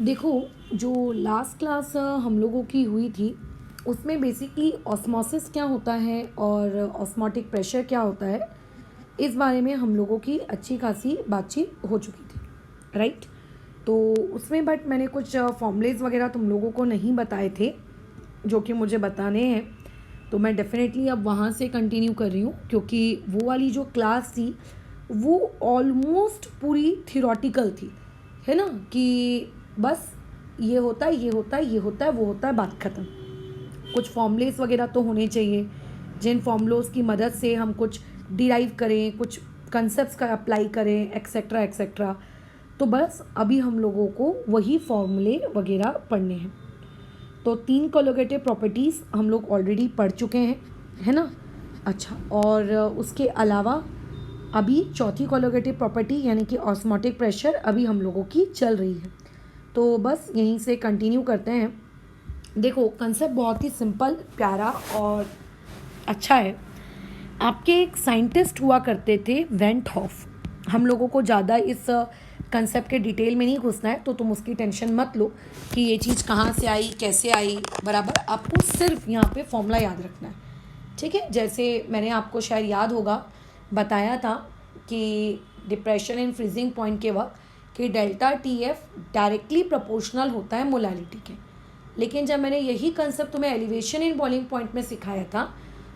देखो, जो last class हम लोगों की हुई थी उसमें बेसिकली ऑस्मोसिस क्या होता है और ऑस्मोटिक प्रेशर क्या होता है, इस बारे में हम लोगों की अच्छी खासी बातचीत हो चुकी थी, राइट। तो उसमें बट मैंने कुछ फॉर्मूलेज वगैरह तुम लोगों को नहीं बताए थे जो कि मुझे बताने हैं। तो मैं डेफिनेटली अब वहाँ से कंटिन्यू कर रही हूँ, क्योंकि वो वाली जो क्लास थी वो ऑलमोस्ट पूरी थियोरेटिकल थी, है ना, कि बस ये होता है, ये होता है, ये होता है, वो होता है, बात ख़त्म। कुछ फॉर्मूलेस वगैरह तो होने चाहिए जिन फॉर्मूलोज की मदद से हम कुछ डिराइव करें, कुछ कंसेप्ट्स का अप्लाई करें, एक्सेट्रा एक्सेट्रा। तो बस अभी हम लोगों को वही फॉर्मूले वगैरह पढ़ने हैं। तो 3 कोलोगेटिव प्रॉपर्टीज़ हम लोग ऑलरेडी पढ़ चुके हैं, है ना। अच्छा, और उसके अलावा अभी चौथी कोलोगेटिव प्रॉपर्टी यानी कि ऑस्मोटिक प्रेशर अभी हम लोगों की चल रही है। तो बस यहीं से कंटिन्यू करते हैं। देखो, कंसेप्ट बहुत ही सिंपल, प्यारा और अच्छा है। आपके एक साइंटिस्ट हुआ करते थे वेंट हॉफ। हम लोगों को ज़्यादा इस कंसेप्ट के डिटेल में नहीं घुसना है, तो तुम उसकी टेंशन मत लो कि ये चीज़ कहाँ से आई, कैसे आई। बराबर आपको सिर्फ यहाँ पे फॉर्मूला याद रखना है, ठीक है। जैसे मैंने आपको शायद याद होगा बताया था कि डिप्रेशन इन फ्रीजिंग पॉइंट के वक्त कि delta T F directly proportional होता है मोलालिटी के। लेकिन जब मैंने यही कंसेप्ट तुम्हें एलिवेशन इन बॉइलिंग पॉइंट में सिखाया था,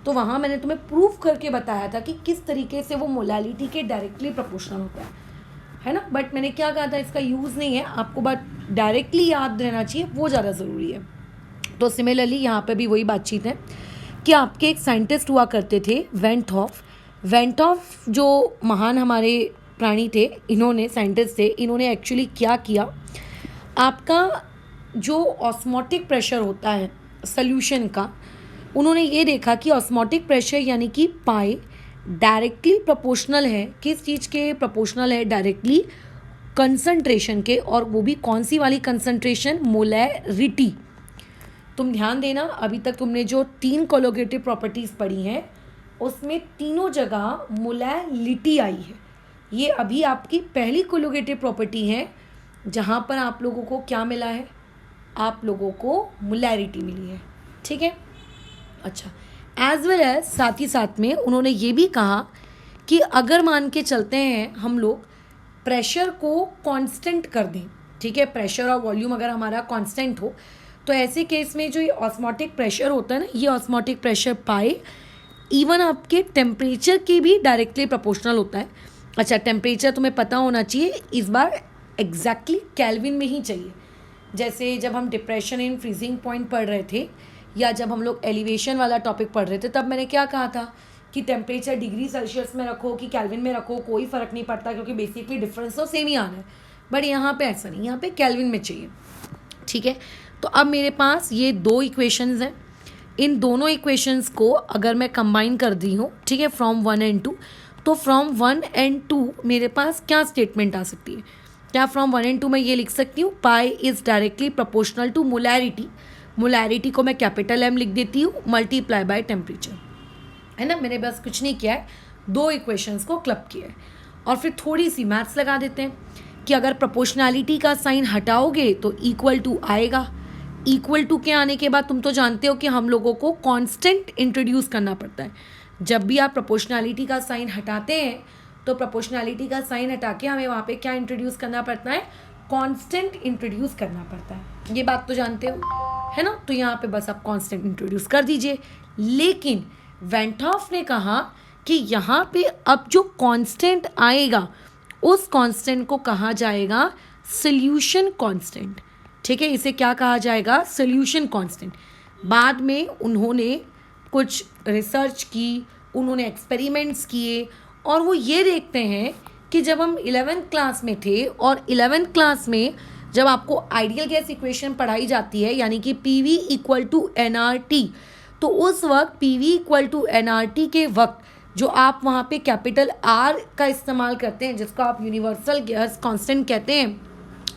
तो वहाँ मैंने तुम्हें प्रूफ करके बताया था कि किस तरीके से वो मोलालिटी के डायरेक्टली प्रोपोर्शनल होता है ना। बट मैंने क्या कहा था, इसका यूज़ नहीं है, आपको बात डायरेक्टली याद रहना चाहिए, वो ज़्यादा ज़रूरी है। तो सिमिलरली यहाँ पे भी वही बातचीत है कि आपके एक साइंटिस्ट हुआ करते थे वेंट हॉफ। वेंट हॉफ जो महान हमारे प्राणी थे, इन्होंने साइंटिस्ट थे, इन्होंने एक्चुअली क्या किया, आपका जो ऑस्मोटिक प्रेशर होता है सॉल्यूशन का, उन्होंने ये देखा कि ऑस्मोटिक प्रेशर यानी कि पाई डायरेक्टली प्रोपोर्शनल है। किस चीज़ के प्रोपोर्शनल है? डायरेक्टली कंसंट्रेशन के। और वो भी कौन सी वाली कंसंट्रेशन? मोलैरिटी। तुम ध्यान देना, अभी तक तुमने जो 3 कोलोगेटिव प्रॉपर्टीज़ पढ़ी हैं उसमें तीनों जगह मोलैलिटी आई है। ये अभी आपकी पहली कोलोगेटिव प्रॉपर्टी है जहाँ पर आप लोगों को क्या मिला है, आप लोगों को मोलैरिटी मिली है, ठीक है। अच्छा, एज वेल एज साथ ही साथ में उन्होंने ये भी कहा कि अगर मान के चलते हैं हम लोग प्रेशर को कांस्टेंट कर दें, ठीक है, प्रेशर और वॉल्यूम अगर हमारा कांस्टेंट हो, तो ऐसे केस में जो ये ऑस्मोटिक प्रेशर होता है ना, ये ऑस्मोटिक प्रेशर पाए इवन आपके टेम्परेचर के भी डायरेक्टली प्रोपोर्शनल होता है। अच्छा, टेम्परेचर तुम्हें पता होना चाहिए, इस बार एग्जैक्टली केल्विन में ही चाहिए। जैसे जब हम डिप्रेशन इन फ्रीजिंग पॉइंट पढ़ रहे थे या जब हम लोग एलिवेशन वाला टॉपिक पढ़ रहे थे, तब मैंने क्या कहा था कि टेम्परेचर डिग्री सेल्सियस में रखो कि केल्विन में रखो, कोई फ़र्क नहीं पड़ता, क्योंकि बेसिकली डिफरेंस तो सेम ही आना है। बट यहाँ पे ऐसा नहीं, यहाँ पे केल्विन में चाहिए, ठीक है। तो अब मेरे पास ये 2 इक्वेशंस हैं। इन दोनों इक्वेशंस को अगर मैं कंबाइन कर दी हूँ, ठीक है, फ्रॉम 1 एंड 2, तो फ्रॉम 1 एंड 2 मेरे पास क्या स्टेटमेंट आ सकती है? क्या फ्रॉम 1 एंड 2 मैं ये लिख सकती हूँ, pi is directly proportional to molarity. Molarity को मैं कैपिटल एम लिख देती हूँ, मल्टीप्लाई बाय टेम्परेचर, है ना। मैंने बस कुछ नहीं किया है, 2 इक्वेशंस को क्लब किया है। और फिर थोड़ी सी मैथ्स लगा देते हैं कि अगर प्रोपोर्शनैलिटी का साइन हटाओगे तो इक्वल टू आएगा। इक्वल टू के आने के बाद तुम तो जानते हो कि हम लोगों को कांस्टेंट इंट्रोड्यूस करना पड़ता है। जब भी आप प्रोपोर्शनैलिटी का साइन हटाते हैं तो प्रोपोर्शनैलिटी का साइन हटा के हमें वहाँ पे क्या इंट्रोड्यूस करना पड़ता है? कांस्टेंट इंट्रोड्यूस करना पड़ता है। ये बात तो जानते हो, है ना। तो यहाँ पे बस आप कांस्टेंट इंट्रोड्यूस कर दीजिए। लेकिन वेंट हॉफ ने कहा कि यहाँ पे अब जो कांस्टेंट आएगा उस कांस्टेंट को कहा जाएगा सॉल्यूशन कांस्टेंट, ठीक है। इसे क्या कहा जाएगा? Solution constant. बाद में उन्होंने कुछ रिसर्च की, उन्होंने एक्सपेरिमेंट्स किए, और वो ये देखते हैं कि जब हम 11th क्लास में थे और 11th क्लास में जब आपको आइडियल गैस इक्वेशन पढ़ाई जाती है यानी कि PV इक्वल टू NRT, तो उस वक्त PV इक्वल टू NRT के वक्त जो आप वहाँ पे कैपिटल R का इस्तेमाल करते हैं, जिसको आप यूनिवर्सल गैस कांस्टेंट कहते हैं,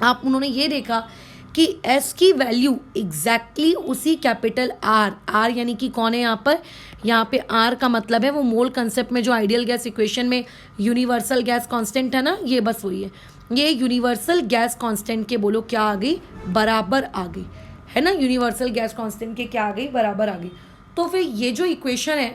आप उन्होंने ये देखा कि S की वैल्यू एग्जैक्टली उसी कैपिटल R यानी कि कौन है यहाँ पर? यहाँ पे R का मतलब है वो मोल कंसेप्ट में जो आइडियल गैस इक्वेशन में यूनिवर्सल गैस कांस्टेंट है ना, ये बस वही है। ये यूनिवर्सल गैस कांस्टेंट के बोलो क्या आ गई, बराबर आ गई, है ना। यूनिवर्सल गैस कांस्टेंट के क्या आ गई, बराबर आ गई। तो फिर ये जो इक्वेशन है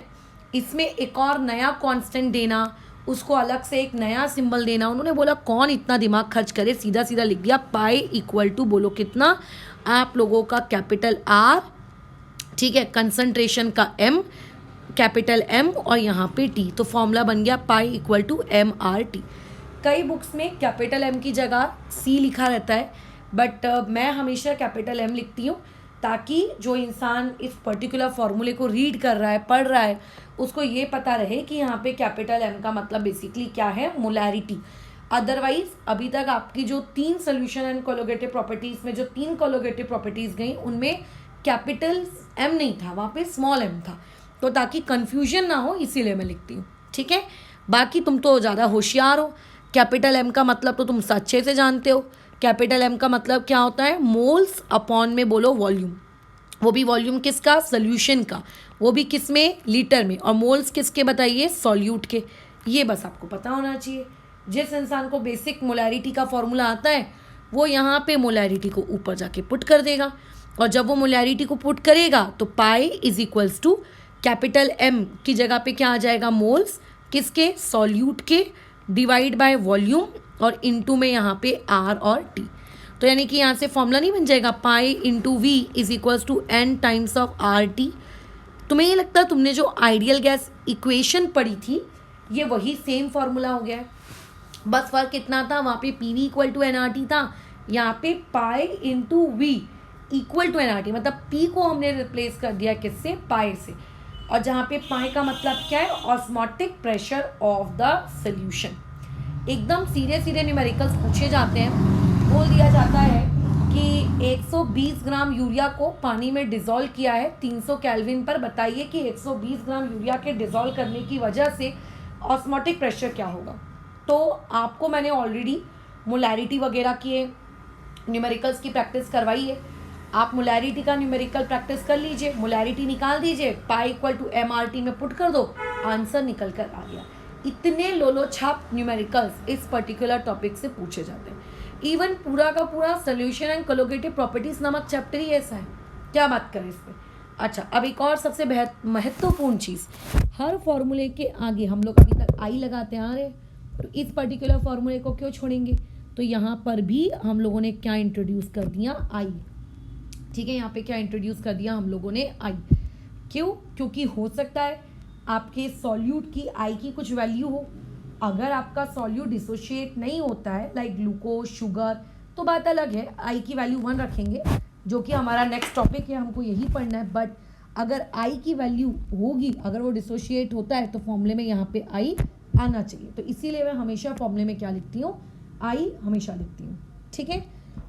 इसमें एक और नया कांस्टेंट देना, उसको अलग से एक नया सिंबल देना, उन्होंने बोला कौन इतना दिमाग खर्च करे, सीधा सीधा लिख दिया पाई इक्वल टू बोलो कितना, आप लोगों का कैपिटल आर, ठीक है, कंसंट्रेशन का एम, कैपिटल एम और यहाँ पे टी, तो फॉर्मूला बन गया pi equal to M R T. कई बुक्स में कैपिटल एम की जगह सी लिखा रहता है, बट मैं हमेशा कैपिटल एम लिखती हूँ ताकि जो इंसान इस पर्टिकुलर फॉर्मूले को रीड कर रहा है, पढ़ रहा है, उसको ये पता रहे कि यहाँ पे कैपिटल एम का मतलब बेसिकली क्या है, मोलैरिटी। अदरवाइज अभी तक आपकी जो 3 सोल्यूशन एंड कोलोगेटिव प्रॉपर्टीज में जो 3 कोलोगेटिव प्रॉपर्टीज गई उनमें कैपिटल एम नहीं था, वहाँ पे स्मॉल एम था, तो ताकि कंफ्यूजन ना हो इसीलिए मैं लिखती हूँ, ठीक है। बाकी तुम तो ज़्यादा होशियार हो, कैपिटल एम का मतलब तो तुम अच्छे से जानते हो। कैपिटल एम का मतलब क्या होता है, मोल्स अपॉन में बोलो वॉल्यूम, वो भी वॉल्यूम किसका, सोल्यूशन का, वो भी किस में, लीटर में, और मोल्स किसके बताइए, सॉल्यूट के। ये बस आपको पता होना चाहिए। जिस इंसान को बेसिक मोलैरिटी का फॉर्मूला आता है वो यहाँ पे मोलैरिटी को ऊपर जाके पुट कर देगा, और जब वो मोलैरिटी को पुट करेगा तो pi is equals to capital M की जगह पे क्या आ जाएगा, मोल्स किसके, सॉल्यूट के, डिवाइड बाय वॉल्यूम, और इनटू में यहाँ पे आर और टी। तो यानी कि यहाँ से फॉर्मूला नहीं बन जाएगा pi into V is equals to N times of R T. तुम्हें ये लगता है तुमने जो आइडियल गैस इक्वेशन पढ़ी थी ये वही सेम फॉर्मूला हो गया है, बस फर्क कितना था, वहाँ पे P V equal to N R T था, यहाँ पे pi into V equal to N R T, मतलब पी को हमने रिप्लेस कर दिया किससे, पाई से। और जहाँ पे पाई का मतलब क्या है, osmotic pressure of the solution. एकदम सीधे सीधे न्यूमेरिकल्स पूछे जाते हैं, बोल दिया जाता है कि 120 ग्राम यूरिया को पानी में डिज़ोल्व किया है 300 केल्विन पर, बताइए कि 120 ग्राम यूरिया के डिज़ोल्व करने की वजह से ऑस्मोटिक प्रेशर क्या होगा। तो आपको मैंने ऑलरेडी मोलैरिटी वगैरह की न्यूमेरिकल्स की प्रैक्टिस करवाई है, आप मोलैरिटी का न्यूमेरिकल प्रैक्टिस कर लीजिए, मोलैरिटी निकाल दीजिए, pi equal to M R T में पुट कर दो, आंसर निकल कर आ गया। इतने लोलो छाप न्यूमेरिकल्स इस पर्टिकुलर टॉपिक से पूछे जाते हैं। इवन पूरा का पूरा सोल्यूशन एंड कोलोगेटिव प्रॉपर्टीज नामक चैप्टर ही ऐसा है, क्या बात करें इस पर। अच्छा, अब एक और सबसे महत्वपूर्ण चीज़, हर फॉर्मूले के आगे हम लोग अभी तक आई लगाते आ रहे, तो इस पर्टिकुलर फॉर्मूले को क्यों छोड़ेंगे, तो यहाँ पर भी हम लोगों ने क्या इंट्रोड्यूस कर दिया, आई, ठीक है। यहाँ पे क्या इंट्रोड्यूस कर दिया हम लोगों ने, आई। क्यों, क्योंकि हो सकता है आपके सॉल्यूट की आई की कुछ वैल्यू हो, अगर आपका सॉल्यूट डिसोशिएट नहीं होता है लाइक ग्लूकोज, शुगर, तो बात अलग है, आई की वैल्यू 1 रखेंगे, जो कि हमारा नेक्स्ट टॉपिक है, हमको यही पढ़ना है। बट अगर आई की वैल्यू होगी, अगर वो डिसोशिएट होता है तो फॉर्मूले में यहाँ पे आई आना चाहिए, तो इसीलिए मैं हमेशा फॉर्मूले में क्या लिखती हूँ, आई हमेशा लिखती हूँ, ठीक है।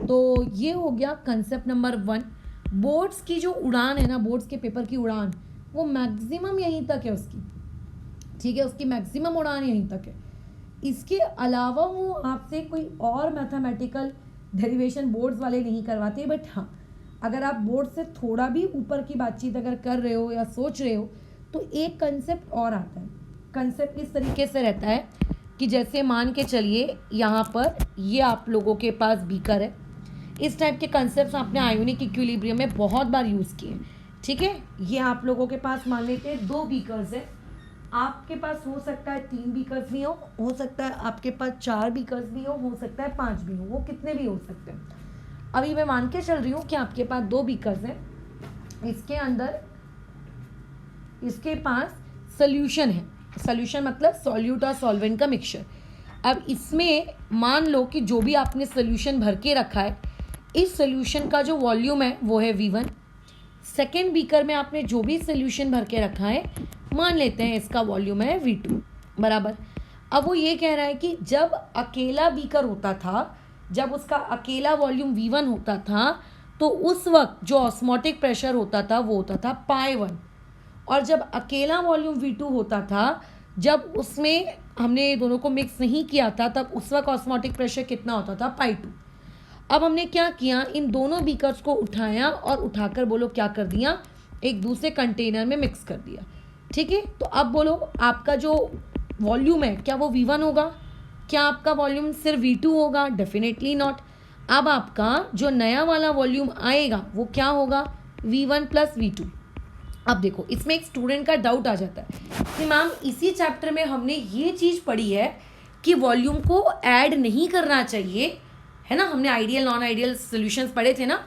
तो ये हो गया कंसेप्ट नंबर 1। बोर्ड्स की जो उड़ान है ना, बोर्ड्स के पेपर की उड़ान, वो मैक्सिमम यहीं तक है उसकी, ठीक है, उसकी मैक्सिमम उड़ान यहीं तक है। इसके अलावा वो आपसे कोई और मैथमेटिकल डेरिवेशन बोर्ड्स वाले नहीं करवाते, बट हाँ, अगर आप बोर्ड से थोड़ा भी ऊपर की बातचीत अगर कर रहे हो या सोच रहे हो तो एक कंसेप्ट और आता है। कंसेप्ट इस तरीके से रहता है कि जैसे मान के चलिए यहाँ पर ये आप लोगों के पास बीकर है, इस टाइप के कंसेप्ट आपने आयोनिक इक्विलिब्रियम में बहुत बार यूज़ किए, ठीक है। ये आप लोगों के पास मान लेते हैं 2 बीकर्स है, आपके पास हो सकता है 3 बीकर्स भी हो सकता है आपके पास 4 बीकर्स भी हो सकता है 5 भी हो, वो कितने भी हो सकते हैं। अभी मैं मान के चल रही हूँ कि आपके पास 2 बीकर्स हैं, इसके अंदर इसके पास सोल्यूशन है, सोल्यूशन मतलब सॉल्यूट और सॉल्वेंट का मिक्सचर। अब इसमें मान लो कि जो भी आपने सोल्यूशन भर के रखा है, इस सोल्यूशन का जो वॉल्यूम है वो है V1। सेकेंड बीकर में आपने जो भी सोल्यूशन भर के रखा है, मान लेते हैं इसका वॉल्यूम है V2 बराबर। अब वो ये कह रहा है कि जब अकेला बीकर होता था, जब उसका अकेला वॉल्यूम V1 होता था, तो उस वक्त जो ऑस्मोटिक प्रेशर होता था वो होता था पाई 1, और जब अकेला वॉल्यूम V2 होता था, जब उसमें हमने दोनों को मिक्स नहीं किया था, तब उस वक्त ऑस्मोटिक प्रेशर कितना होता था, पाई 2। अब हमने क्या किया, इन दोनों बीकर्स को उठाया और उठाकर बोलो क्या कर दिया, एक दूसरे कंटेनर में मिक्स कर दिया, ठीक है। तो अब बोलो आपका जो वॉल्यूम है क्या वो V1 होगा, क्या आपका वॉल्यूम सिर्फ V2 होगा? Definitely not. अब आपका जो नया वाला वॉल्यूम आएगा वो क्या होगा? V1 plus V2। अब देखो इसमें एक स्टूडेंट का डाउट आ जाता है कि मैम इसी चैप्टर में हमने ये चीज़ पढ़ी है कि वॉल्यूम को ऐड नहीं करना चाहिए, है ना, हमने आइडियल नॉन आइडियल सॉल्यूशंस पढ़े थे ना,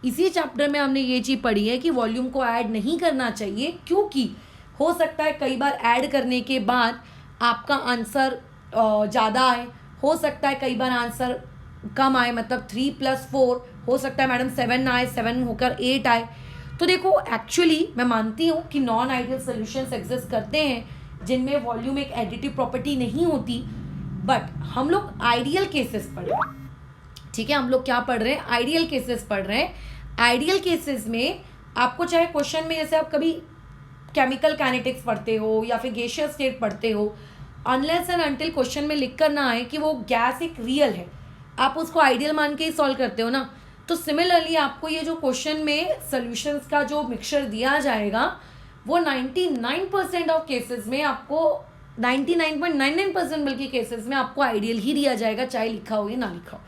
इसी चैप्टर में हमने ये चीज़ पढ़ी है कि वॉल्यूम को ऐड नहीं करना चाहिए, क्योंकि हो सकता है कई बार ऐड करने के बाद आपका आंसर ज़्यादा आए, हो सकता है कई बार आंसर कम आए, मतलब 3 + 4, हो सकता है मैडम 7 आए, 7 होकर 8 आए। तो देखो एक्चुअली मैं मानती हूँ कि नॉन आइडियल सॉल्यूशंस एग्जिस्ट करते हैं जिनमें वॉल्यूम एक एडिटिव प्रॉपर्टी नहीं होती, बट हम लोग आइडियल केसेस पढ़ रहे हैं, ठीक है, हम लोग क्या पढ़ रहे हैं? आइडियल केसेस पढ़ रहे हैं। आइडियल केसेस में आपको चाहे क्वेश्चन में, जैसे आप कभी केमिकल काइनेटिक्स पढ़ते हो या फिर गैसियस स्टेट पढ़ते हो, अनलेस एंड अनटिल क्वेश्चन में लिख कर ना आए कि वो गैस एक रियल है, आप उसको आइडियल मान के ही सॉल्व करते हो ना। तो सिमिलरली आपको ये जो क्वेश्चन में सॉल्यूशंस का जो मिक्सचर दिया जाएगा वो 99% ऑफ केसेस में आपको 99.99% बल्कि केसेस में आपको आइडियल ही दिया जाएगा, चाहे लिखा हो या ना लिखा हो।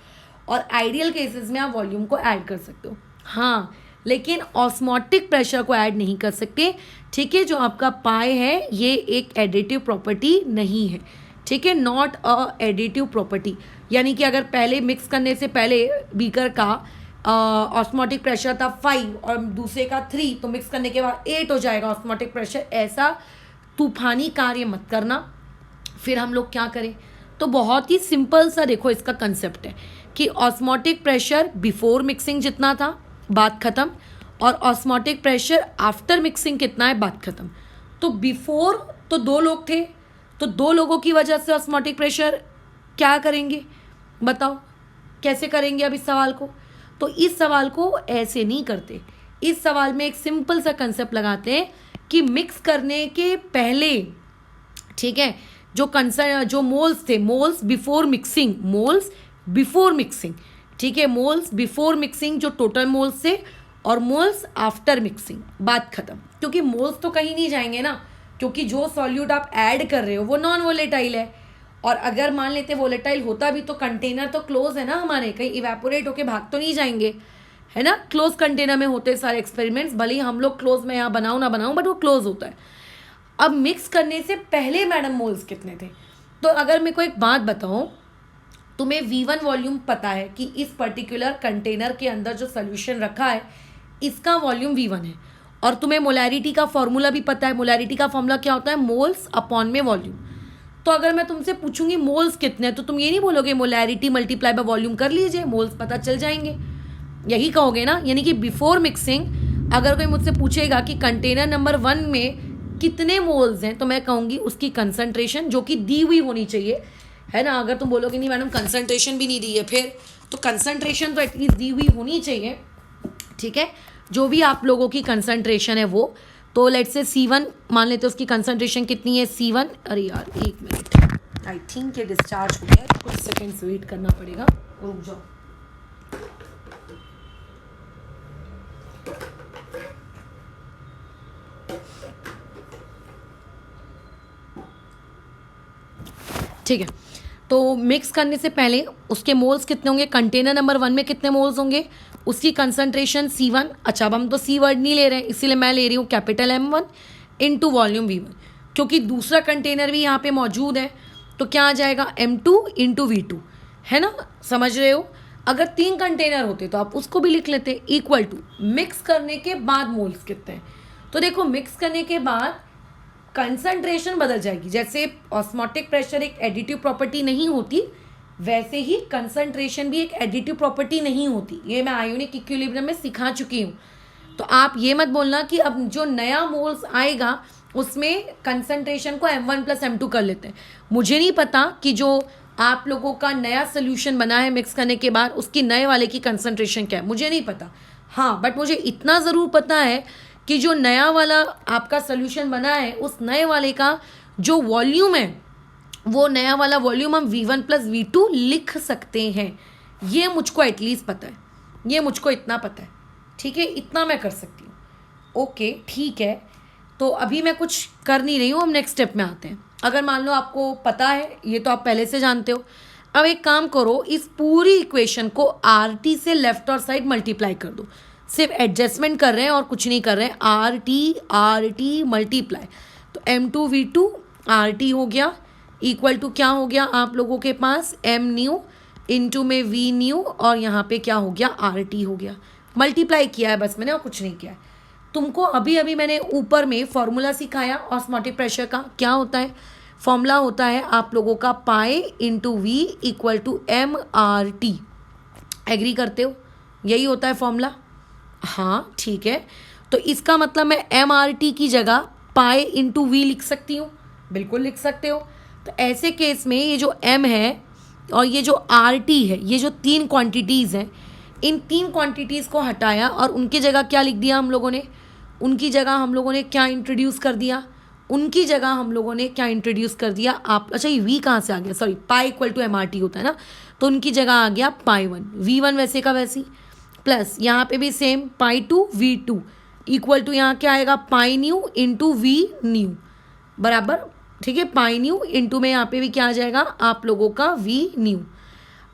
और आइडियल केसेस में आप वॉल्यूम को ऐड कर सकते हो, हाँ, लेकिन ऑस्मोटिक प्रेशर को ऐड नहीं कर सकते, ठीक है। जो आपका पाई है ये एक एडिटिव प्रॉपर्टी नहीं है, ठीक है, नॉट अ एडिटिव प्रॉपर्टी। यानी कि अगर पहले मिक्स करने से पहले बीकर का ऑस्मोटिक प्रेशर था 5 और दूसरे का 3, तो मिक्स करने के बाद 8 हो जाएगा ऑस्मोटिक प्रेशर, ऐसा तूफानी कार्य मत करना। फिर हम लोग क्या करें? तो बहुत ही सिंपल सा देखो इसका कंसेप्ट है कि ऑस्मोटिक प्रेशर बिफोर मिक्सिंग जितना था बात खत्म, और ऑस्मोटिक प्रेशर आफ्टर मिक्सिंग कितना है बात खत्म। तो बिफोर तो 2 लोग थे, तो 2 लोगों की वजह से ऑस्मोटिक प्रेशर क्या करेंगे बताओ, कैसे करेंगे अब इस सवाल को? तो इस सवाल को ऐसे नहीं करते, इस सवाल में एक सिंपल सा कंसेप्ट लगाते हैं कि मिक्स करने के पहले, ठीक है, जो मोल्स थे, moles before mixing, moles before mixing, ठीक है, मोल्स बिफोर मिक्सिंग जो टोटल मोल्स थे, और मोल्स आफ्टर मिक्सिंग, बात खत्म। क्योंकि मोल्स तो कहीं नहीं जाएंगे ना, क्योंकि जो सॉल्यूट आप ऐड कर रहे हो वो नॉन वोलेटाइल है, और अगर मान लेते वोलेटाइल होता भी तो कंटेनर तो क्लोज है ना हमारे, कहीं इवेपोरेट होके भाग तो नहीं जाएंगे, है ना। क्लोज कंटेनर में होते सारे एक्सपेरिमेंट्स, भले ही हम लोग क्लोज में यहाँ बनाओ ना बनाओ, बट वो क्लोज होता है। अब मिक्स करने से पहले मैडम मोल्स कितने थे? तो अगर मेरे को एक बात बताओ, तुम्हें V1 वॉल्यूम पता है कि इस पर्टिकुलर कंटेनर के अंदर जो सोल्यूशन रखा है इसका वॉल्यूम V1 है, और तुम्हें मोलैरिटी का फॉर्मूला भी पता है। मोलैरिटी का फॉर्मूला क्या होता है? मोल्स अपॉन में वॉल्यूम। तो अगर मैं तुमसे पूछूंगी मोल्स कितने हैं, तो तुम ये नहीं बोलोगे मोलैरिटी मल्टीप्लाई बाय वॉल्यूम कर लीजिए, मोल्स पता चल जाएंगे, यही कहोगे ना। यानी कि बिफोर मिक्सिंग अगर कोई मुझसे पूछेगा कि कंटेनर नंबर 1 में कितने मोल्स हैं, तो मैं कहूँगी उसकी कंसंट्रेशन जो कि दी हुई होनी चाहिए, है ना। अगर तुम बोलोगे नहीं मैडम कंसंट्रेशन भी नहीं दी है, फिर तो कंसंट्रेशन तो एटलीस्ट दी हुई होनी चाहिए, ठीक है, जो भी आप लोगों की कंसंट्रेशन है वो। तो लेट्स से C1 मान लेते हैं, उसकी कंसंट्रेशन कितनी है C1। अरे यार 1 मिनट, आई थिंक ये डिस्चार्ज हो गया, कुछ सेकेंड्स वेट करना पड़ेगा, रुक जाओ। ठीक है, तो मिक्स करने से पहले उसके मोल्स कितने होंगे? कंटेनर नंबर 1 में कितने मोल्स होंगे? उसकी कंसंट्रेशन C1। अच्छा, अब हम तो C वर्ड नहीं ले रहे हैं, इसीलिए मैं ले रही हूँ capital M1 into volume V1, क्योंकि दूसरा कंटेनर भी यहाँ पे मौजूद है। तो क्या आ जाएगा? M2 इंटू V2, है ना, समझ रहे हो। अगर 3 कंटेनर होते तो आप उसको भी लिख लेते, इक्वल टू मिक्स करने के बाद मोल्स कितने हैं। तो देखो मिक्स करने के बाद कंसंट्रेशन बदल जाएगी। जैसे ऑस्मोटिक प्रेशर एक एडिटिव प्रॉपर्टी नहीं होती, वैसे ही कंसंट्रेशन भी एक एडिटिव प्रॉपर्टी नहीं होती। ये मैं आयोनिक इक्विलिब्रियम में सिखा चुकी हूँ। तो आप ये मत बोलना कि अब जो नया मोल्स आएगा उसमें कंसंट्रेशन को M1 + M2 कर लेते हैं। मुझे नहीं पता कि जो आप लोगों का नया सोल्यूशन बना है मिक्स करने के बाद उसकी नए वाले की कंसंट्रेशन क्या है, मुझे नहीं पता। हाँ, बट मुझे इतना ज़रूर पता है कि जो नया वाला आपका सोल्यूशन बना है उस नए वाले का जो वॉल्यूम है, वो नया वाला वॉल्यूम हम V1 + V2 लिख सकते हैं। ये मुझको एटलीस्ट पता है, ये मुझको इतना पता है, ठीक है, इतना मैं कर सकती हूँ। ओके ठीक है, तो अभी मैं कुछ कर नहीं रही हूँ, हम नेक्स्ट स्टेप में आते हैं। अगर मान लो आपको पता है, ये तो आप पहले से जानते हो, अब एक काम करो, इस पूरी इक्वेशन को RT से लेफ्ट और साइड मल्टीप्लाई कर दो। सिर्फ एडजस्टमेंट कर रहे हैं और कुछ नहीं कर रहे हैं। RT मल्टीप्लाई, तो M2V2 RT हो गया, इक्वल टू क्या हो गया आप लोगों के पास, M न्यू इंटू में V न्यू, और यहाँ पे क्या हो गया, RT हो गया। मल्टीप्लाई किया है बस मैंने, और कुछ नहीं किया है। तुमको अभी अभी मैंने ऊपर में फॉर्मूला सिखाया ऑस्मोटिक प्रेशर का। क्या होता है फॉर्मूला, होता है आप लोगों का pi into V equal to MRT। Agree करते हो, यही होता है फॉर्मूला? हाँ ठीक है, तो इसका मतलब मैं MRT की जगह पाई इंटू वी लिख सकती हूँ। बिल्कुल लिख सकते हो। तो ऐसे केस में ये जो M है और ये जो RT है, ये जो तीन क्वांटिटीज़ हैं, इन तीन क्वांटिटीज़ को हटाया और उनकी जगह क्या लिख दिया हम लोगों ने, उनकी जगह हम लोगों ने क्या इंट्रोड्यूस कर दिया, उनकी जगह हम लोगों ने क्या इंट्रोड्यूस कर दिया आप, अच्छा ये वी कहाँ से आ गया, sorry pi equal to MRT होता है ना, तो उनकी जगह आ गया पाई 1, V1 वैसे का वैसी, प्लस यहाँ पे भी same pi 2 V2 equal to यहाँ क्या आएगा, pi new into V new बराबर, ठीक है, पाई न्यू इंटू में यहाँ पे भी क्या आ जाएगा आप लोगों का वी न्यू।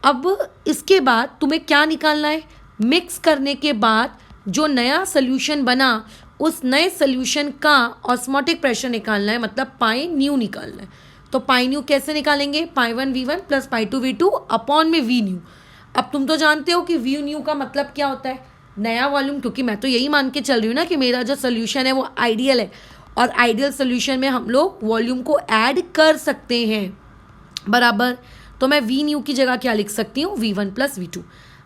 अब इसके बाद तुम्हें क्या निकालना है, मिक्स करने के बाद जो नया सोल्यूशन बना उस नए सोल्यूशन का ऑस्मोटिक प्रेशर निकालना है, मतलब पाई न्यू निकालना है। तो पाई न्यू कैसे निकालेंगे, पाई 1 V1 plus pi 2 V2 upon में वी न्यू। अब तुम तो जानते हो कि वी न्यू का मतलब क्या होता है, नया वॉल्यूम, क्योंकि मैं तो यही मान के चल रही हूँ ना कि मेरा जो सोल्यूशन है वो आइडियल है, और आइडियल सोल्यूशन में हम लोग वॉल्यूम को ऐड कर सकते हैं बराबर। तो मैं वी न्यू की जगह क्या लिख सकती हूँ, V1 प्लस V2।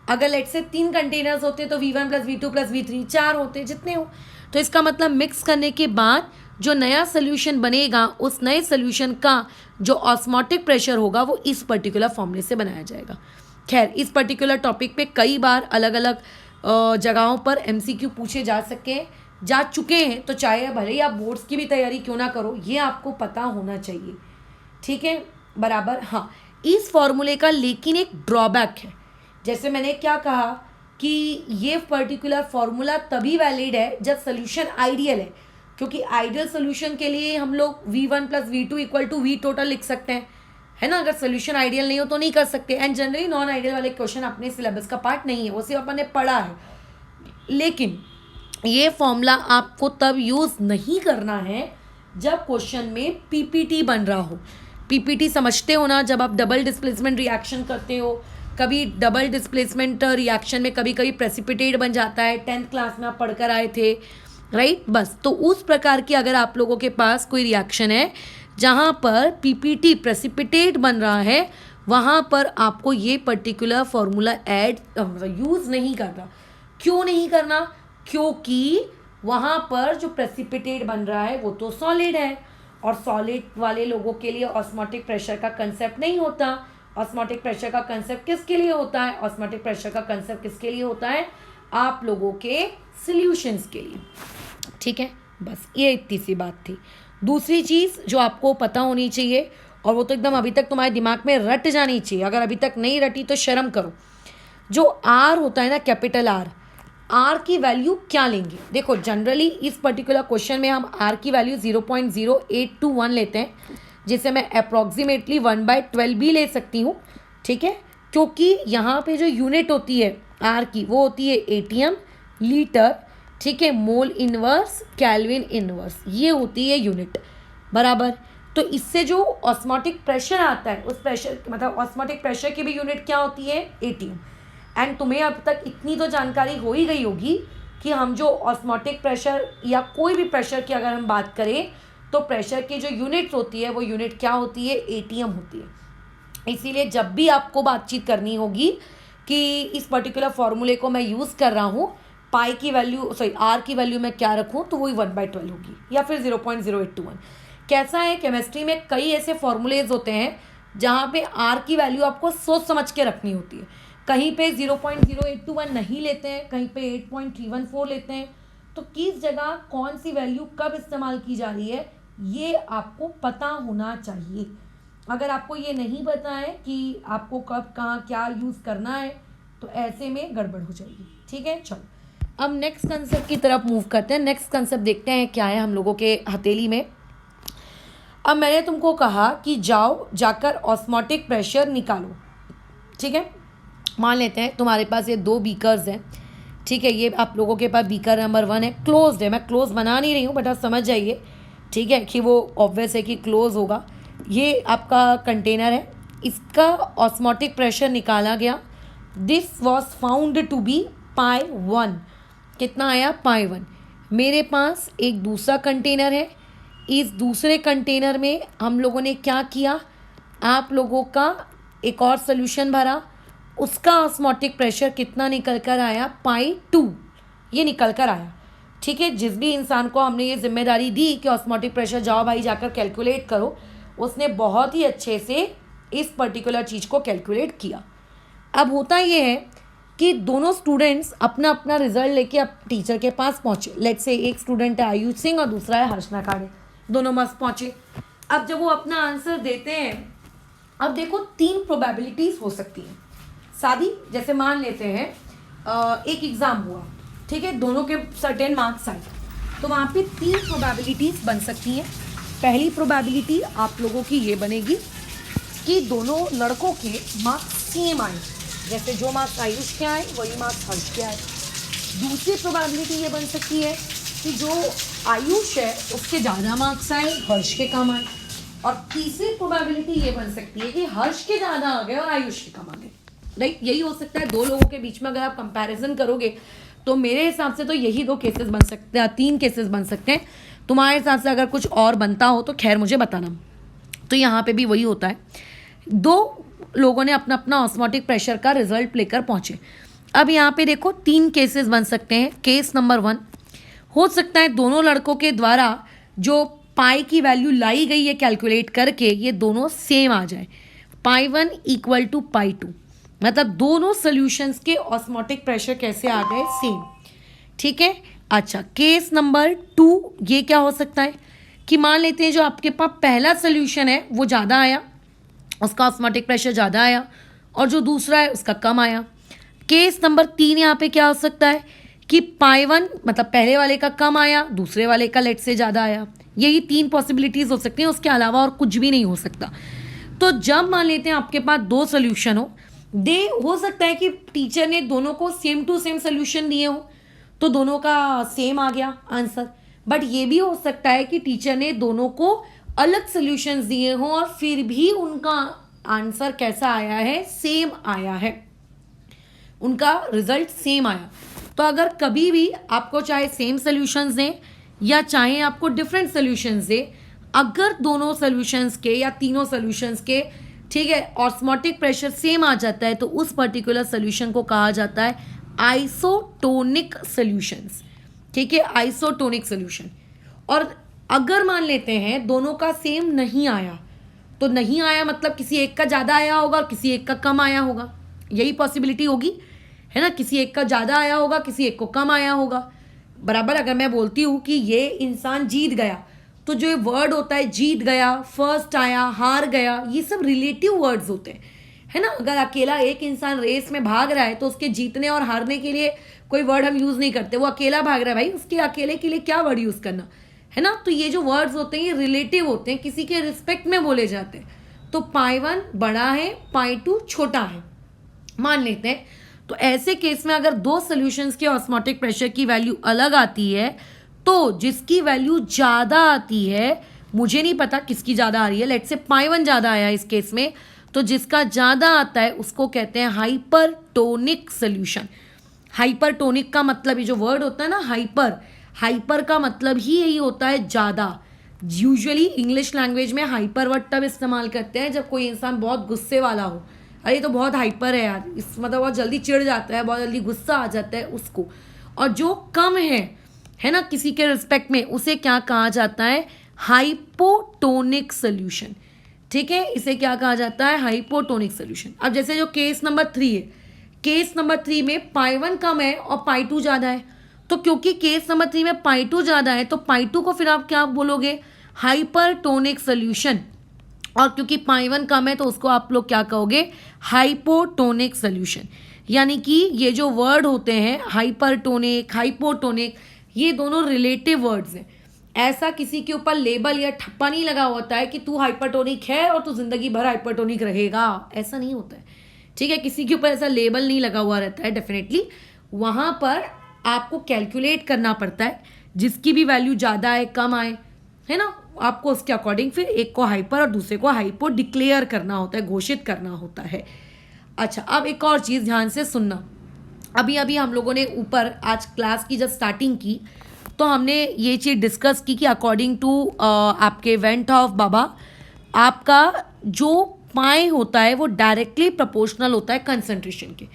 अगर लेट से 3 कंटेनर्स होते तो V1 plus V2 plus V3, 4 होते, जितने हो। तो इसका मतलब मिक्स करने के बाद जो नया सोल्यूशन बनेगा उस नए सोल्यूशन का जो ऑस्मोटिक प्रेशर होगा वो इस पर्टिकुलर फॉर्मूले से बनाया जाएगा। खैर इस पर्टिकुलर टॉपिक पे कई बार अलग अलग जगहों पर MCQ पूछे जा चुके हैं, तो चाहे भले ही आप बोर्ड्स की भी तैयारी क्यों ना करो, ये आपको पता होना चाहिए, ठीक है बराबर। हाँ, इस फॉर्मूले का लेकिन एक ड्रॉबैक है, जैसे मैंने क्या कहा कि ये पर्टिकुलर फॉर्मूला तभी वैलिड है जब सोल्यूशन आइडियल है, क्योंकि आइडियल सोल्यूशन के लिए हम लोग V1 plus V2 equal to V total लिख सकते हैं, है ना। अगर सोल्यूशन आइडियल नहीं हो तो नहीं कर सकते, एंड जनरली नॉन आइडियल वाले क्वेश्चन अपने सिलेबस का पार्ट नहीं है, वो सिर्फ अपन ने पढ़ा है। लेकिन ये फॉर्मूला आपको तब यूज़ नहीं करना है जब क्वेश्चन में PPT बन रहा हो। PPT समझते हो ना, जब आप डबल डिस्प्लेसमेंट रिएक्शन करते हो, कभी डबल डिस्प्लेसमेंट रिएक्शन में कभी कभी प्रेसिपिटेट बन जाता है, 10th क्लास में आप पढ़कर आए थे, राइट। बस तो उस प्रकार की अगर आप लोगों के पास कोई रिएक्शन है जहाँ पर PPT प्रेसिपिटेट बन रहा है, वहाँ पर आपको ये पर्टिकुलर फॉर्मूला यूज़ नहीं करना। क्यों नहीं करना, क्योंकि वहाँ पर जो प्रेसिपिटेट बन रहा है वो तो सॉलिड है, और सॉलिड वाले लोगों के लिए ऑस्मोटिक प्रेशर का कंसेप्ट नहीं होता। ऑस्मोटिक प्रेशर का कंसेप्ट किसके लिए होता है, ऑस्मोटिक प्रेशर का कंसेप्ट किसके लिए होता है, आप लोगों के सॉल्यूशंस के लिए, ठीक है। बस ये इतनी सी बात थी। दूसरी चीज़ जो आपको पता होनी चाहिए, और वो तो एकदम अभी तक तुम्हारे दिमाग में रट जानी चाहिए, अगर अभी तक नहीं रटी तो शर्म करो, जो R होता है ना, कैपिटल R की वैल्यू क्या लेंगे। देखो जनरली इस पर्टिकुलर क्वेश्चन में हम R की वैल्यू 0.0821 लेते हैं, जिसे मैं अप्रॉक्सीमेटली 1/12 भी ले सकती हूँ, ठीक है, क्योंकि यहाँ पे जो यूनिट होती है R की वो होती है ATM लीटर, ठीक है, मोल इनवर्स केल्विन इनवर्स, ये होती है यूनिट बराबर। तो इससे जो ऑस्मोटिक प्रेशर आता है उस प्रेशर मतलब ऑस्मोटिक प्रेशर की भी यूनिट क्या होती है, ATM। एंड तुम्हें अब तक इतनी तो जानकारी हो ही गई होगी कि हम जो ऑस्मोटिक प्रेशर या कोई भी प्रेशर की अगर हम बात करें तो प्रेशर की जो यूनिट होती है वो यूनिट क्या होती है, ATM होती है। इसीलिए जब भी आपको बातचीत करनी होगी कि इस पर्टिकुलर फॉर्मूले को मैं यूज़ कर रहा हूँ, पाई की वैल्यू R की वैल्यू मैं क्या रखूँ, तो वही 1/12 होगी या फिर 0.0821। कैसा है, केमिस्ट्री में कई ऐसे फॉर्मूलेज होते हैं जहाँ पे R की वैल्यू आपको सोच समझ के रखनी होती है। कहीं पे 0.0821 नहीं लेते हैं, कहीं पे 8.314 लेते हैं, तो किस जगह कौन सी वैल्यू कब इस्तेमाल की जा रही है ये आपको पता होना चाहिए। अगर आपको ये नहीं पता है कि आपको कब कहाँ क्या यूज़ करना है तो ऐसे में गड़बड़ हो जाएगी, ठीक है। चलो अब नेक्स्ट कंसेप्ट की तरफ मूव करते हैं। नेक्स्ट कंसेप्ट देखते हैं क्या है हम लोगों के हथेली में। अब मैंने तुमको कहा कि जाकर ऑस्मोटिक प्रेशर निकालो, ठीक है। मान लेते हैं तुम्हारे पास ये 2 बीकर्स हैं, ठीक है। ये आप लोगों के पास बीकर नंबर 1 है, क्लोज्ड है। मैं क्लोज बना नहीं रही हूँ बट आप समझ जाइए, ठीक है, कि वो ऑब्वियस है कि क्लोज होगा। ये आपका कंटेनर है, इसका ऑस्मोटिक प्रेशर निकाला गया। This was found to be π1। कितना आया? π1। मेरे पास एक दूसरा कंटेनर है, इस दूसरे कंटेनर में हम लोगों ने क्या किया, आप लोगों का एक और सोल्यूशन भरा, उसका ऑस्मोटिक प्रेशर कितना निकल कर आया? π2। ये निकल कर आया, ठीक है। जिस भी इंसान को हमने ये जिम्मेदारी दी कि ऑस्मोटिक प्रेशर जाओ भाई जाकर कैलकुलेट करो, उसने बहुत ही अच्छे से इस पर्टिकुलर चीज़ को कैलकुलेट किया। अब होता ये है कि दोनों स्टूडेंट्स अपना अपना रिजल्ट लेके अब टीचर के पास पहुँचे। लेट्स से एक स्टूडेंट है आयुष सिंह और दूसरा है हर्षना काड़े, दोनों मस्त पहुँचे। अब जब वो अपना आंसर देते हैं, अब देखो 3 प्रोबेबिलिटीज़ हो सकती हैं सादी। जैसे मान लेते हैं एक एग्ज़ाम हुआ, ठीक है, दोनों के सर्टेन मार्क्स आए, तो वहाँ पे 3 प्रोबेबिलिटीज़ बन सकती हैं। पहली प्रोबेबिलिटी आप लोगों की ये बनेगी कि दोनों लड़कों के मार्क्स सेम आए, जैसे जो मार्क्स आयुष के आए वही मार्क्स हर्ष के आए। दूसरी प्रोबेबिलिटी ये बन सकती है कि जो आयुष है उसके ज़्यादा मार्क्स आए, हर्ष के कम आए। और तीसरी प्रोबेबिलिटी ये बन सकती है कि हर्ष के ज़्यादा आ गए और आयुष के कम आ गए। राइट, यही हो सकता है। 2 लोगों के बीच में अगर आप कंपैरिजन करोगे तो मेरे हिसाब से तो यही 2 केसेस बन सकते हैं, 3 केसेस बन सकते हैं। तुम्हारे हिसाब से अगर कुछ और बनता हो तो खैर मुझे बताना। तो यहाँ पे भी वही होता है, 2 लोगों ने अपना अपना ऑस्मोटिक प्रेशर का रिजल्ट लेकर पहुँचे। अब यहाँ पे देखो 3 केसेस बन सकते हैं। केस नंबर 1 हो सकता है दोनों लड़कों के द्वारा जो पाई की वैल्यू लाई गई है कैलकुलेट करके, ये दोनों सेम आ जाए, π1 = π2। मतलब दोनों सॉल्यूशंस के ऑस्मोटिक प्रेशर कैसे आ गए? सेम, ठीक है। अच्छा, केस नंबर 2 ये क्या हो सकता है कि मान लेते हैं जो आपके पास पहला सॉल्यूशन है वो ज़्यादा आया, उसका ऑस्मोटिक प्रेशर ज़्यादा आया, और जो दूसरा है उसका कम आया। केस नंबर 3 यहाँ पे क्या हो सकता है कि π1 मतलब पहले वाले का कम आया, दूसरे वाले का लेट से ज़्यादा आया। यही 3 पॉसिबिलिटीज़ हो सकती हैं, उसके अलावा और कुछ भी नहीं हो सकता। तो जब मान लेते हैं आपके पास 2 सोल्यूशन हो सकता है कि टीचर ने दोनों को सेम टू सेम सोल्यूशन दिए हो तो दोनों का सेम आ गया आंसर। बट ये भी हो सकता है कि टीचर ने दोनों को अलग सोल्यूशंस दिए हों और फिर भी उनका आंसर कैसा आया है? सेम आया है, उनका रिजल्ट सेम आया। तो अगर कभी भी आपको चाहे सेम सोल्यूशंस दें या चाहे आपको डिफरेंट सोल्यूशंस दें, अगर दोनों सोल्यूशंस के या तीनों सोल्यूशंस के, ठीक है, ऑस्मोटिक प्रेशर सेम आ जाता है तो उस पर्टिकुलर सोल्यूशन को कहा जाता है आइसोटोनिक सोल्यूशंस, ठीक है, आइसोटोनिक सोल्यूशन। और अगर मान लेते हैं दोनों का सेम नहीं आया, तो नहीं आया मतलब किसी एक का ज़्यादा आया होगा और किसी एक का कम आया होगा, यही पॉसिबिलिटी होगी, है ना। किसी एक का ज़्यादा आया होगा, किसी एक को कम आया होगा। बराबर अगर मैं बोलती हूँ कि ये इंसान जीत गया, तो जो वर्ड होता है जीत गया, फर्स्ट आया, हार गया, ये सब रिलेटिव वर्ड्स होते हैं, है ना। अगर अकेला एक इंसान रेस में भाग रहा है तो उसके जीतने और हारने के लिए कोई वर्ड हम यूज़ नहीं करते। वो अकेला भाग रहा है भाई, उसके अकेले के लिए क्या वर्ड यूज़ करना, है ना। तो ये जो वर्ड्स होते हैं ये रिलेटिव होते हैं, किसी के रिस्पेक्ट में बोले जाते हैं। तो π1 बड़ा है, π2 छोटा है, मान लेते हैं। तो ऐसे केस में अगर 2 सॉल्यूशंस के ऑस्मोटिक प्रेशर की वैल्यू अलग आती है तो जिसकी वैल्यू ज़्यादा आती है, मुझे नहीं पता किसकी ज़्यादा आ रही है, लेट्स से π1 ज़्यादा आया इस केस में, तो जिसका ज़्यादा आता है उसको कहते हैं हाइपरटोनिक सोल्यूशन। हाइपरटोनिक का मतलब ये जो वर्ड होता है ना हाइपर का मतलब ही यही होता है ज़्यादा। यूजुअली इंग्लिश लैंग्वेज में हाइपर वर्ड तब इस्तेमाल करते हैं जब कोई इंसान बहुत गुस्से वाला हो, अरे तो बहुत हाइपर है यार, इस मतलब बहुत जल्दी चिढ़ जाता है, बहुत जल्दी गुस्सा आ जाता है उसको। और जो कम है ना, किसी के रिस्पेक्ट में, उसे क्या कहा जाता है? हाइपोटोनिक सोल्यूशन, ठीक है, इसे क्या कहा जाता है? Hypotonic solution. अब जैसे जो केस नंबर 3 है, केस नंबर 3 में π1 कम है और π2 ज़्यादा है, तो क्योंकि केस नंबर 3 में π2 ज़्यादा है तो π2 को फिर आप क्या बोलोगे? Hypertonic solution. और क्योंकि π1 कम है तो उसको आप लोग क्या कहोगे? Hypotonic solution. यानी कि ये जो वर्ड होते हैं हाइपरटोनिक, हाइपोटोनिक, ये दोनों रिलेटिव वर्ड्स हैं। ऐसा किसी के ऊपर लेबल या ठप्पा नहीं लगा होता है कि तू हाइपरटोनिक है और तू जिंदगी भर हाइपरटोनिक रहेगा, ऐसा नहीं होता है, ठीक है, किसी के ऊपर ऐसा लेबल नहीं लगा हुआ रहता है। डेफिनेटली वहाँ पर आपको कैलकुलेट करना पड़ता है, जिसकी भी वैल्यू ज़्यादा आए कम आए, है ना, आपको उसके अकॉर्डिंग फिर एक को हाइपर और दूसरे को हाइपो डिक्लेयर करना होता है, घोषित करना होता है। अच्छा, अब एक और चीज़ ध्यान से सुनना। अभी अभी हम लोगों ने ऊपर आज क्लास की जब स्टार्टिंग की तो हमने ये चीज़ डिस्कस की कि अकॉर्डिंग टू आपके वेंट ऑफ बाबा, आपका जो पाए होता है वो डायरेक्टली प्रोपोर्शनल होता है कंसंट्रेशन के।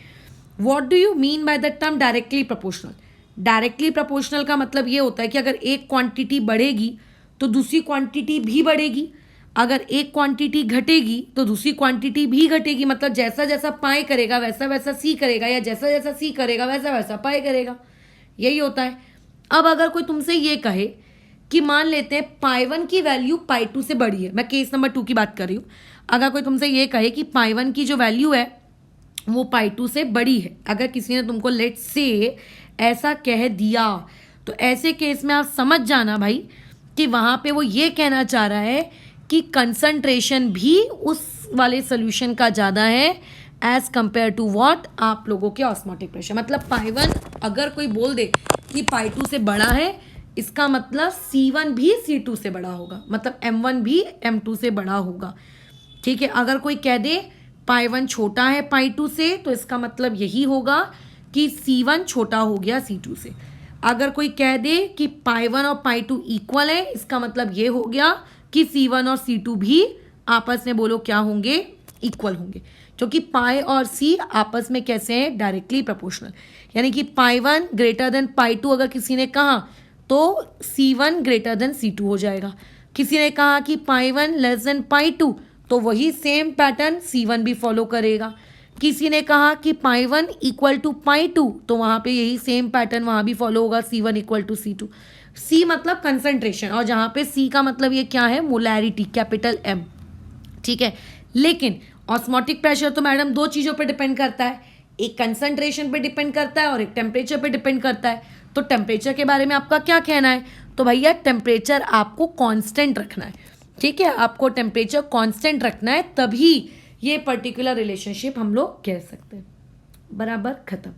What do you mean by the term directly proportional? Directly proportional का मतलब ये होता है कि अगर एक क्वांटिटी बढ़ेगी तो दूसरी क्वांटिटी भी बढ़ेगी, अगर एक क्वांटिटी घटेगी तो दूसरी क्वांटिटी भी घटेगी। मतलब जैसा जैसा पाए करेगा वैसा वैसा सी करेगा, या जैसा जैसा सी करेगा वैसा वैसा पाए करेगा, यही होता है। अब अगर कोई तुमसे ये कहे कि मान लेते हैं पाई 1 की वैल्यू पाई 2 से बड़ी है, मैं केस नंबर 2 की बात कर रही हूँ, अगर कोई तुमसे ये कहे कि पाई 1 की जो वैल्यू है वो पाई 2 से बड़ी है, अगर किसी ने तुमको लेट से ऐसा कह दिया, तो ऐसे केस में आप समझ जाना भाई कि वहाँ पे वो ये कहना चाह रहा है कि कंसंट्रेशन भी उस वाले सोल्यूशन का ज़्यादा है एज कंपेयर टू व्हाट, आप लोगों के ऑस्मोटिक प्रेशर। मतलब पाई 1 अगर कोई बोल दे कि पाई 2 से बड़ा है, इसका मतलब C1 भी C2 से बड़ा होगा, मतलब M1 भी M2 से बड़ा होगा। ठीक है, अगर कोई कह दे पाई 1 छोटा है पाई 2 से, तो इसका मतलब यही होगा कि C1 छोटा हो गया C2 से। अगर कोई कह दे कि पाई 1 और पाई 2 इक्वल है, इसका मतलब ये हो गया कि C1 और C2 भी आपस में बोलो क्या होंगे, इक्वल होंगे, क्योंकि पाई और सी आपस में कैसे हैं, डायरेक्टली प्रोपोर्शनल। यानी कि पाई 1 ग्रेटर देन पाई 2 अगर किसी ने कहा तो C1 ग्रेटर देन C2 हो जाएगा। किसी ने कहा कि पाई 1 लेस देन पाई 2, तो वही सेम पैटर्न C1 भी फॉलो करेगा। किसी ने कहा कि पाई 1 इक्वल टू पाई 2, तो वहाँ पे यही सेम पैटर्न वहाँ भी फॉलो होगा, C1 equal to C2। C मतलब कंसंट्रेशन, और जहाँ पे C का मतलब ये क्या है, मोलैरिटी, कैपिटल M। ठीक है, लेकिन ऑस्मोटिक प्रेशर तो मैडम दो चीज़ों पे डिपेंड करता है, एक कंसंट्रेशन पे डिपेंड करता है और एक टेम्परेचर पे डिपेंड करता है। तो टेम्परेचर के बारे में आपका क्या कहना है? तो भैया टेम्परेचर आपको कांस्टेंट रखना है। ठीक है, आपको टेम्परेचर कांस्टेंट रखना है, तभी ये पर्टिकुलर रिलेशनशिप हम लोग कह सकते हैं। बराबर, खत्म।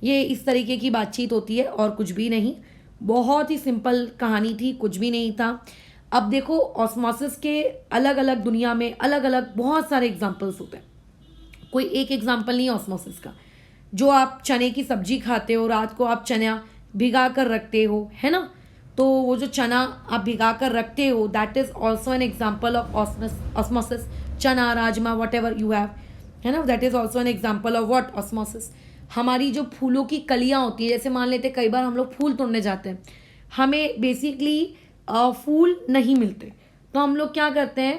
ये इस तरीके की बातचीत होती है और कुछ भी नहीं, बहुत ही सिंपल कहानी थी, कुछ भी नहीं था। अब देखो ऑस्मोसिस के अलग अलग दुनिया में अलग अलग बहुत सारे एग्जाम्पल्स होते हैं, कोई एक एग्जाम्पल नहीं ऑस्मोसिस का। जो आप चने की सब्जी खाते हो, रात को आप चना भिगा कर रखते हो, है ना, तो वो जो चना आप भिगा कर रखते हो, that is also an example of osmosis. चना, राजमा, वट एवर यू हैव, है ना, that is also an example of what, osmosis. हमारी जो फूलों की कलियाँ होती हैं, जैसे मान लेते कई बार हम लोग फूल तोड़ने जाते हैं, हमें बेसिकली फूल नहीं मिलते, तो हम लोग क्या करते हैं,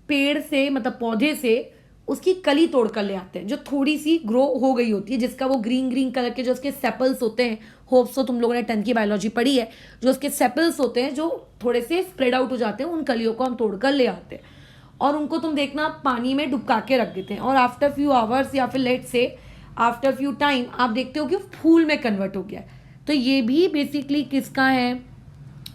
पेड़ से मतलब पौधे से उसकी कली तोड़ कर ले आते हैं, जो थोड़ी सी ग्रो हो गई होती है, जिसका वो ग्रीन ग्रीन कलर के जो उसके सेपल्स होते हैं, होप सो तुम लोगों ने 10th की बायोलॉजी पढ़ी है, जो उसके सेपल्स होते हैं जो थोड़े से स्प्रेड आउट हो जाते हैं, उन कलियों को हम तोड़ कर ले आते हैं और उनको तुम देखना पानी में डुबका के रख देते हैं, और आफ्टर फ्यू आवर्स या फिर लेट से आफ्टर फ्यू टाइम आप देखते हो कि फूल में कन्वर्ट हो गया। तो ये भी बेसिकली किसका है,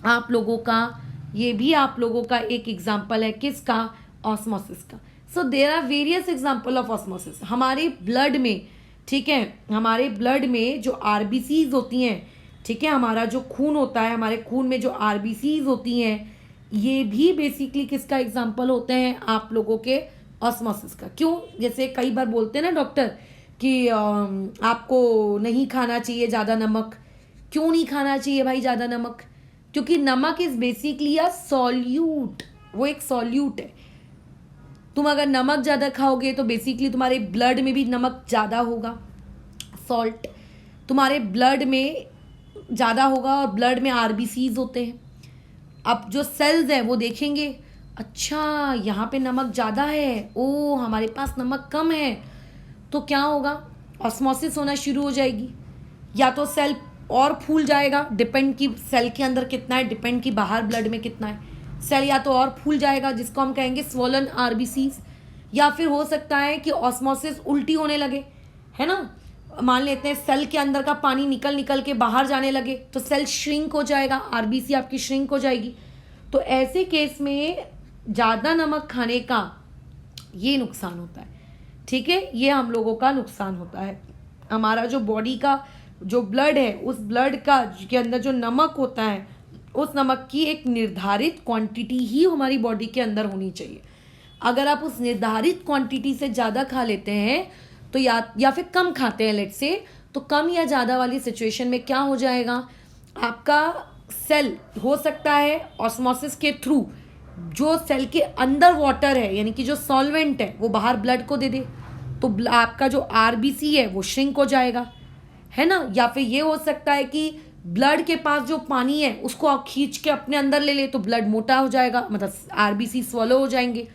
आप लोगों का, ये भी आप लोगों का एक एग्जाम्पल है, किसका, ऑस्मोसिस का। So there are various example of osmosis हमारे ब्लड में। ठीक है, हमारे ब्लड में जो आरबीसीज होती हैं, ठीक है, हमारा जो खून होता है, हमारे खून में जो आरबीसीज होती हैं, ये भी बेसिकली किसका एग्जाम्पल होते हैं, आप लोगों के ऑस्मोसिस का। क्यों, जैसे कई बार बोलते हैं ना डॉक्टर कि आपको नहीं खाना चाहिए ज़्यादा नमक। क्यों नहीं खाना चाहिए भाई ज़्यादा नमक? क्योंकि नमक इज़ बेसिकली अ सॉल्यूट, वो एक सॉल्यूट है। तुम अगर नमक ज़्यादा खाओगे तो बेसिकली तुम्हारे ब्लड में भी नमक ज़्यादा होगा, सॉल्ट तुम्हारे ब्लड में ज़्यादा होगा, और ब्लड में आरबीसीज होते हैं। अब जो सेल्स हैं वो देखेंगे, अच्छा यहाँ पे नमक ज़्यादा है, ओ हमारे पास नमक कम है, तो क्या होगा, ऑस्मोसिस होना शुरू हो जाएगी। या तो सेल और फूल जाएगा, डिपेंड की सेल के अंदर कितना है, डिपेंड की बाहर ब्लड में कितना है, सेल या तो और फूल जाएगा जिसको हम कहेंगे स्वोलन आरबीसीज। या फिर हो सकता है कि ऑस्मोसिस उल्टी होने लगे, है ना, मान लेते हैं सेल के अंदर का पानी निकल निकल के बाहर जाने लगे, तो सेल श्रिंक हो जाएगा, आरबीसी आपकी श्रिंक हो जाएगी। तो ऐसे केस में ज़्यादा नमक खाने का ये नुकसान होता है। ठीक है, ये हम लोगों का नुकसान होता है। हमारा जो बॉडी का जो ब्लड है, उस ब्लड का के अंदर जो नमक होता है, उस नमक की एक निर्धारित क्वांटिटी ही हमारी बॉडी के अंदर होनी चाहिए। अगर आप उस निर्धारित क्वांटिटी से ज़्यादा खा लेते हैं तो या फिर कम खाते हैं लेट से, तो कम या ज़्यादा वाली सिचुएशन में क्या हो जाएगा, आपका सेल हो सकता है ऑस्मोसिस के थ्रू जो सेल के अंदर वाटर है यानी कि जो सॉल्वेंट है वो बाहर ब्लड को दे दे, तो आपका जो आरबीसी है वो श्रिंक हो जाएगा, है ना। या फिर ये हो सकता है कि ब्लड के पास जो पानी है उसको आप खींच के अपने अंदर ले ले, तो ब्लड मोटा हो जाएगा, मतलब आरबीसी स्वलो हो जाएंगे,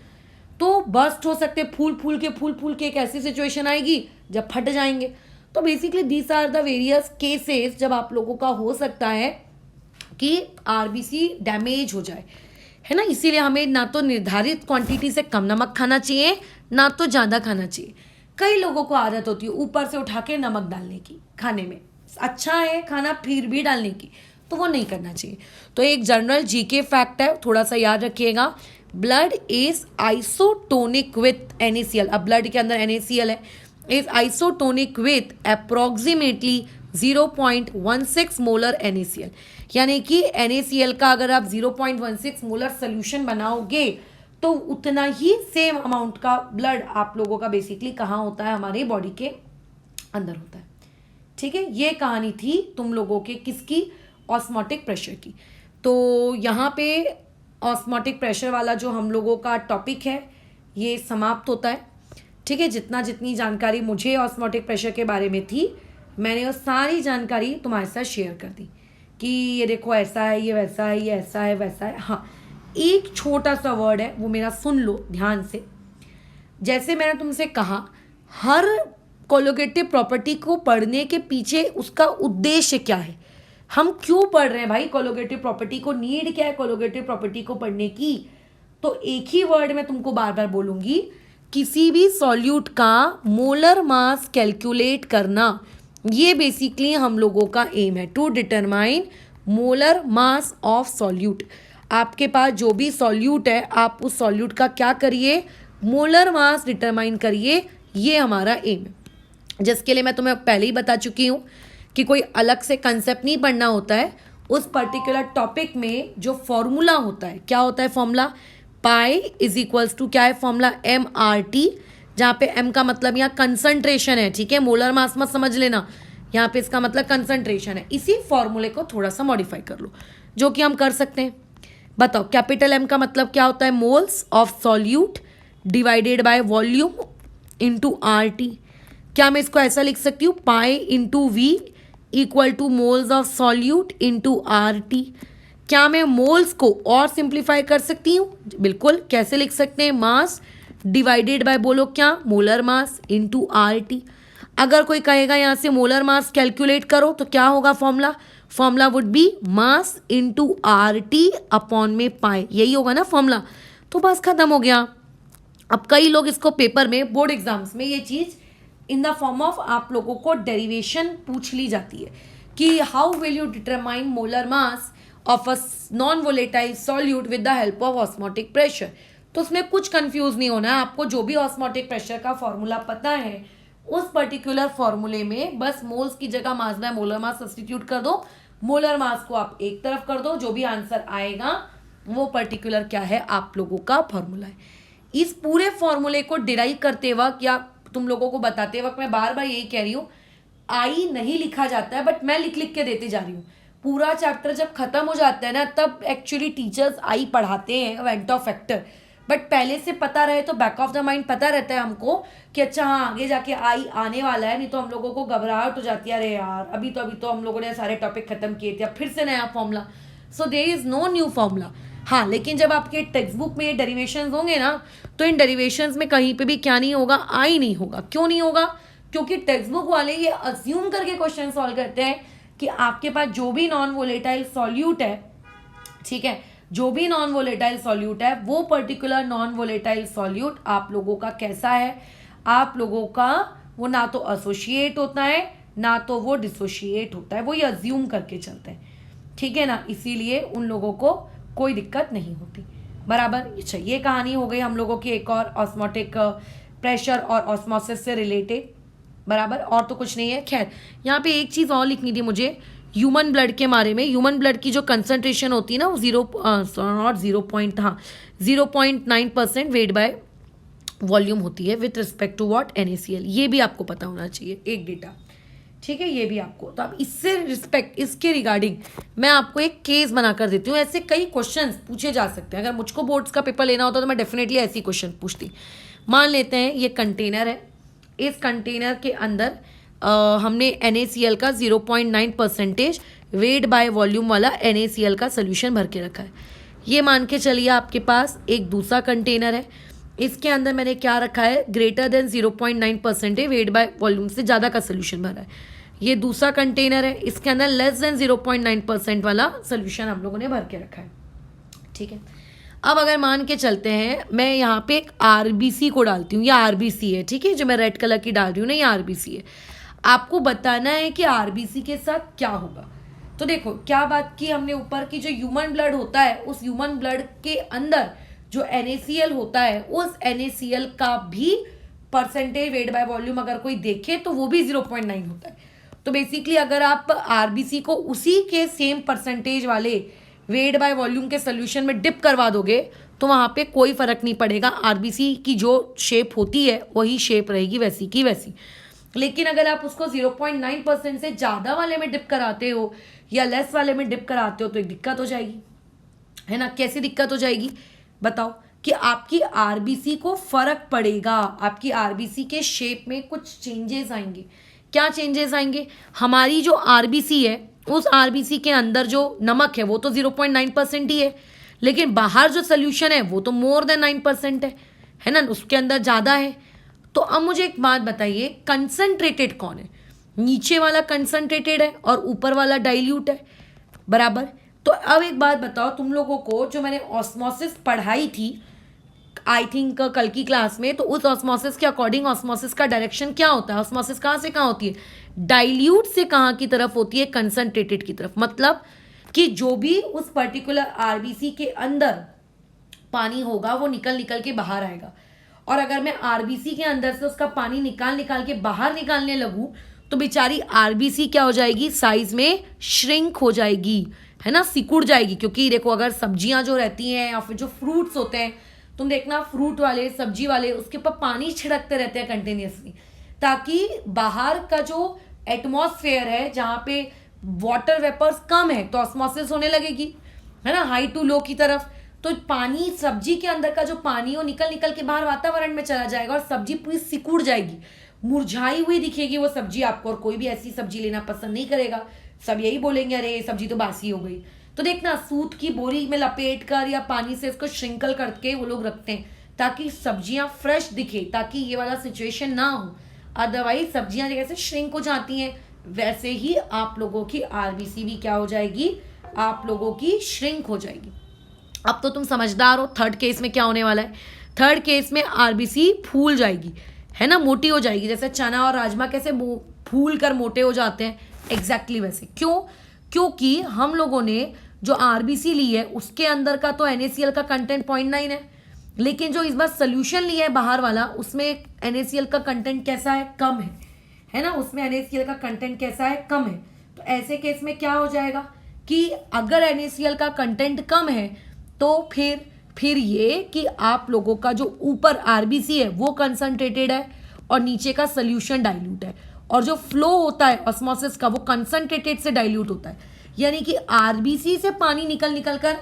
तो बस्ट हो सकते, फूल फूल के एक ऐसी सिचुएशन आएगी जब फट जाएंगे। तो basically these are the various cases जब आप लोगों का हो सकता है कि आरबीसी डैमेज हो जाए, है ना। इसीलिए हमें ना तो निर्धारित क्वांटिटी से कम नमक खाना चाहिए, ना तो ज़्यादा खाना चाहिए। कई लोगों को आदत होती है ऊपर से उठा के नमक डालने की, खाने में अच्छा है खाना फिर भी डालने की, तो वो नहीं करना चाहिए। तो एक जनरल जीके फैक्ट है, थोड़ा सा याद रखिएगा, blood is isotonic with NaCl। अब ब्लड के अंदर NaCl है, is isotonic with approximately 0.16 molar NaCl। यानी कि NaCl का अगर आप 0.16 मोलर सोल्यूशन बनाओगे तो उतना ही सेम अमाउंट का ब्लड आप लोगों का बेसिकली कहाँ होता है, हमारी बॉडी के अंदर होता है। ठीक है, ये कहानी थी तुम लोगों के किसकी, ऑस्मोटिक प्रेशर की। तो यहाँ पे ऑस्मोटिक प्रेशर वाला जो हम लोगों का टॉपिक है ये समाप्त होता है। ठीक है, जितनी जानकारी मुझे ऑस्मोटिक प्रेशर के बारे में थी मैंने वो सारी जानकारी तुम्हारे साथ शेयर कर दी कि ये देखो ऐसा है, ये वैसा है, ये ऐसा है, वैसा है। हाँ, एक छोटा सा वर्ड है वो मेरा सुन लो ध्यान से। जैसे मैंने तुमसे कहा, हर कोलोगेटिव प्रॉपर्टी को पढ़ने के पीछे उसका उद्देश्य क्या है, हम क्यों पढ़ रहे हैं भाई कोलोगेटिव प्रॉपर्टी को, नीड क्या है कोलोगेटिव प्रॉपर्टी को पढ़ने की। तो एक ही वर्ड में तुमको बार बार बोलूंगी, किसी भी सॉल्यूट का मोलर मास कैलकुलेट करना, ये बेसिकली हम लोगों का एम है, to determine molar mass of solute. आपके पास जो भी सॉल्यूट है आप उस सॉल्यूट का क्या करिए, मोलर मास डिटरमाइन करिए, ये हमारा एम है। जिसके लिए मैं तुम्हें पहले ही बता चुकी हूँ कि कोई अलग से कंसेप्ट नहीं पढ़ना होता है, उस पर्टिकुलर टॉपिक में जो फॉर्मूला होता है, क्या होता है formula, pi is equals to क्या है फॉर्मूला, MRT, जहाँ पे M का मतलब यहाँ कंसंट्रेशन है। ठीक है, मोलर मास मत समझ लेना, यहाँ पे इसका मतलब कंसंट्रेशन है। इसी फॉर्मूले को थोड़ा सा मॉडिफाई कर लो, जो कि हम कर सकते हैं। बताओ, कैपिटल M का मतलब क्या होता है, moles of solute divided by volume into RT। क्या मैं इसको ऐसा लिख सकती हूँ, pi into V equal two moles of solute into RT। क्या मैं मोल्स को और सिंप्लीफाई कर सकती हूँ, बिल्कुल। कैसे लिख सकते हैं, मास डिवाइडेड बाय, बोलो क्या, मोलर मास इंटू RT। अगर कोई कहेगा यहाँ से मोलर मास कैलकुलेट करो तो क्या होगा formula would be mass into RT upon में पाई, यही होगा ना फॉर्मूला। तो बस खत्म हो गया। अब कई लोग इसको पेपर में, बोर्ड एग्जाम्स में ये चीज़ इन द फॉर्म ऑफ आप लोगों को डेरिवेशन पूछ ली जाती है कि how will you determine molar mass of a non volatile solute with the help of osmotic pressure. तो उसमें कुछ कंफ्यूज नहीं होना है आपको, जो भी ऑस्मोटिक प्रेशर का फॉर्मूला पता है उस पर्टिकुलर फॉर्मूले में बस मोल्स की जगह mass by molar mass substitute कर दो, मोलर मास को आप एक तरफ कर दो, जो भी आंसर आएगा वो पर्टिकुलर क्या है आप लोगों का फॉर्मूला है। इस पूरे फॉर्मूले को डिराइव करते वक्त या तुम लोगों को बताते वक्त मैं बार बार यही कह रही हूँ, आई नहीं लिखा जाता है, बट मैं लिख लिख के देते जा रही हूँ। पूरा चैप्टर जब खत्म हो जाता है ना, तब एक्चुअली टीचर्स आई पढ़ाते हैं वेंट ऑफ फैक्टर, बट पहले से पता रहे तो बैक ऑफ द माइंड पता रहता है हमको कि अच्छा हाँ आगे जाके आई आने वाला है, नहीं तो हम लोगों को घबराहट हो जाती है, अरे यार अभी तो हम लोगों ने सारे टॉपिक खत्म किए थे, अब फिर से नया formula. So there is no new formula. हाँ, लेकिन जब आपके टेक्स्ट बुक में ये डेरिवेशंस होंगे ना, तो इन डेरिवेशंस में कहीं पे भी क्या नहीं होगा, आई नहीं होगा। क्यों नहीं होगा, क्योंकि टेक्स्ट बुक वाले ये अज्यूम करके क्वेश्चन सॉल्व करते हैं कि आपके पास जो भी नॉन वोलेटाइल सॉल्यूट है, ठीक है, जो भी नॉन वोलेटाइल सॉल्यूट है वो पर्टिकुलर नॉन वोलेटाइल सॉल्यूट आप लोगों का कैसा है, आप लोगों का वो ना तो एसोसिएट होता है ना तो वो डिसोशिएट होता है, वो ये अज्यूम करके चलते हैं, ठीक है ना। इसीलिए उन लोगों को कोई दिक्कत नहीं होती, बराबर। अच्छा, ये कहानी हो गई हम लोगों की एक और ऑस्मोटिक प्रेशर और ऑस्मोसिस से रिलेटेड, बराबर, और तो कुछ नहीं है। खैर यहाँ पे एक चीज़ और लिखनी थी मुझे ह्यूमन ब्लड के बारे में। ह्यूमन ब्लड की जो कंसनट्रेशन होती है ना वो 0.9% वेट बाय वॉल्यूम होती है with respect to what, NaCl। ये भी आपको पता होना चाहिए एक डेटा, ठीक है, ये भी आपको। तो अब इससे रिस्पेक्ट, इसके रिगार्डिंग मैं आपको एक केस बना कर देती हूँ। ऐसे कई क्वेश्चंस पूछे जा सकते हैं। अगर मुझको बोर्ड्स का पेपर लेना होता तो मैं डेफिनेटली ऐसी क्वेश्चन पूछती। मान लेते हैं ये कंटेनर है, इस कंटेनर के अंदर हमने NaCl का 0.9% वेट बाय वॉल्यूम वाला NaCl का सोल्यूशन भर के रखा है। ये मान के चलिए आपके पास एक दूसरा कंटेनर है, इसके अंदर मैंने क्या रखा है, greater than 0.9% weight by volume से ज़्यादा का सोल्यूशन भरा है। ये दूसरा कंटेनर है, इसके अंदर लेस देन 0.9% वाला सोल्यूशन हम लोगों ने भर के रखा है, ठीक है। अब अगर मान के चलते हैं मैं यहाँ पे एक RBC को डालती हूँ, या RBC है, ठीक है, जो मैं रेड कलर की डाल रही हूँ ना, ये RBC है। आपको बताना है कि RBC के साथ क्या होगा। तो देखो क्या बात की हमने ऊपर की, जो ह्यूमन ब्लड होता है उस ह्यूमन ब्लड के अंदर जो NaCl होता है उस NaCl का भी परसेंटेज वेट बाय वॉल्यूम अगर कोई देखे तो वो भी 0.9 होता है। तो बेसिकली अगर आप RBC को उसी के सेम परसेंटेज वाले वेट बाय वॉल्यूम के सोल्यूशन में डिप करवा दोगे तो वहाँ पे कोई फर्क नहीं पड़ेगा। RBC की जो शेप होती है वही शेप रहेगी वैसी की वैसी। लेकिन अगर आप उसको 0.9% से ज़्यादा वाले में डिप कराते हो या लेस वाले में डिप कराते हो तो एक दिक्कत हो जाएगी, है ना। कैसी दिक्कत हो जाएगी बताओ, कि आपकी RBC को फर्क पड़ेगा, आपकी RBC के शेप में कुछ चेंजेस आएंगे। क्या चेंजेस आएंगे, हमारी जो RBC है उस RBC के अंदर जो नमक है वो तो 0.9% ही है, लेकिन बाहर जो सोल्यूशन है वो तो मोर देन 9% है ना, उसके अंदर ज़्यादा है। तो अब मुझे एक बात बताइए, कंसंट्रेटेड कौन है, नीचे वाला कंसंट्रेटेड है और ऊपर वाला डाइल्यूट है, बराबर। तो अब एक बात बताओ, तुम लोगों को जो मैंने ऑस्मोसिस पढ़ाई थी आई थिंक कल की क्लास में, तो उस ऑस्मोसिस के अकॉर्डिंग ऑस्मोसिस का डायरेक्शन क्या होता है, ऑस्मोसिस कहाँ से कहाँ होती है, डाइल्यूट से कहाँ की तरफ होती है, कंसंट्रेटेड की तरफ। मतलब कि जो भी उस पर्टिकुलर RBC के अंदर पानी होगा वो निकल निकल के बाहर आएगा। और अगर मैं RBC के अंदर से उसका पानी निकाल निकाल के बाहर निकालने लगूँ तो बेचारी RBC क्या हो जाएगी, साइज में श्रिंक हो जाएगी, है ना, सिकुड़ जाएगी। क्योंकि देखो अगर सब्जियां जो रहती हैं या फिर जो फ्रूट्स होते हैं, तुम देखना फ्रूट वाले सब्जी वाले उसके ऊपर पानी छिड़कते रहते हैं कंटिन्यूसली, ताकि बाहर का जो एटमॉस्फेयर है जहाँ पे वाटर वेपर्स कम है तो ऑस्मोसिस होने लगेगी, है ना, हाई टू लो की तरफ। तो पानी, सब्जी के अंदर का जो पानी वो निकल निकल के बाहर वातावरण में चला जाएगा और सब्जी पूरी सिकुड़ जाएगी, मुरझाई हुई दिखेगी वो सब्जी आपको, और कोई भी ऐसी सब्जी लेना पसंद नहीं करेगा। सब यही बोलेंगे अरे ये सब्जी तो बासी हो गई। तो देखना सूत की बोरी में लपेट कर या पानी से इसको श्रिंकल करके वो लोग रखते हैं ताकि सब्जियां फ्रेश दिखे, ताकि ये वाला सिचुएशन ना हो। अदरवाइज सब्जियां जैसे श्रिंक हो जाती हैं वैसे ही आप लोगों की RBC भी क्या हो जाएगी, आप लोगों की श्रिंक हो जाएगी। अब तो तुम समझदार हो, थर्ड केस में क्या होने वाला है, थर्ड केस में RBC फूल जाएगी, है ना, मोटी हो जाएगी। जैसे चना और राजमा कैसे फूल कर मोटे हो जाते हैं, एग्जैक्टली वैसे। क्यों, क्योंकि हम लोगों ने जो RBC ली है उसके अंदर का तो NaCl का कंटेंट 0.9 है, लेकिन जो इस बार सोल्यूशन लिया है बाहर वाला उसमें NaCl का कंटेंट कैसा है, कम है ना, उसमें NaCl का कंटेंट कैसा है, कम है। तो ऐसे केस में क्या हो जाएगा कि अगर NaCl का कंटेंट कम है तो फिर ये कि आप लोगों का जो ऊपर RBC है वो कंसंट्रेटेड है और नीचे का सोल्यूशन डाइल्यूट है, और जो फ्लो होता है ऑस्मोसिस का वो कंसंट्रेटेड से डाइल्यूट होता है। यानी कि RBC से पानी निकल निकल कर,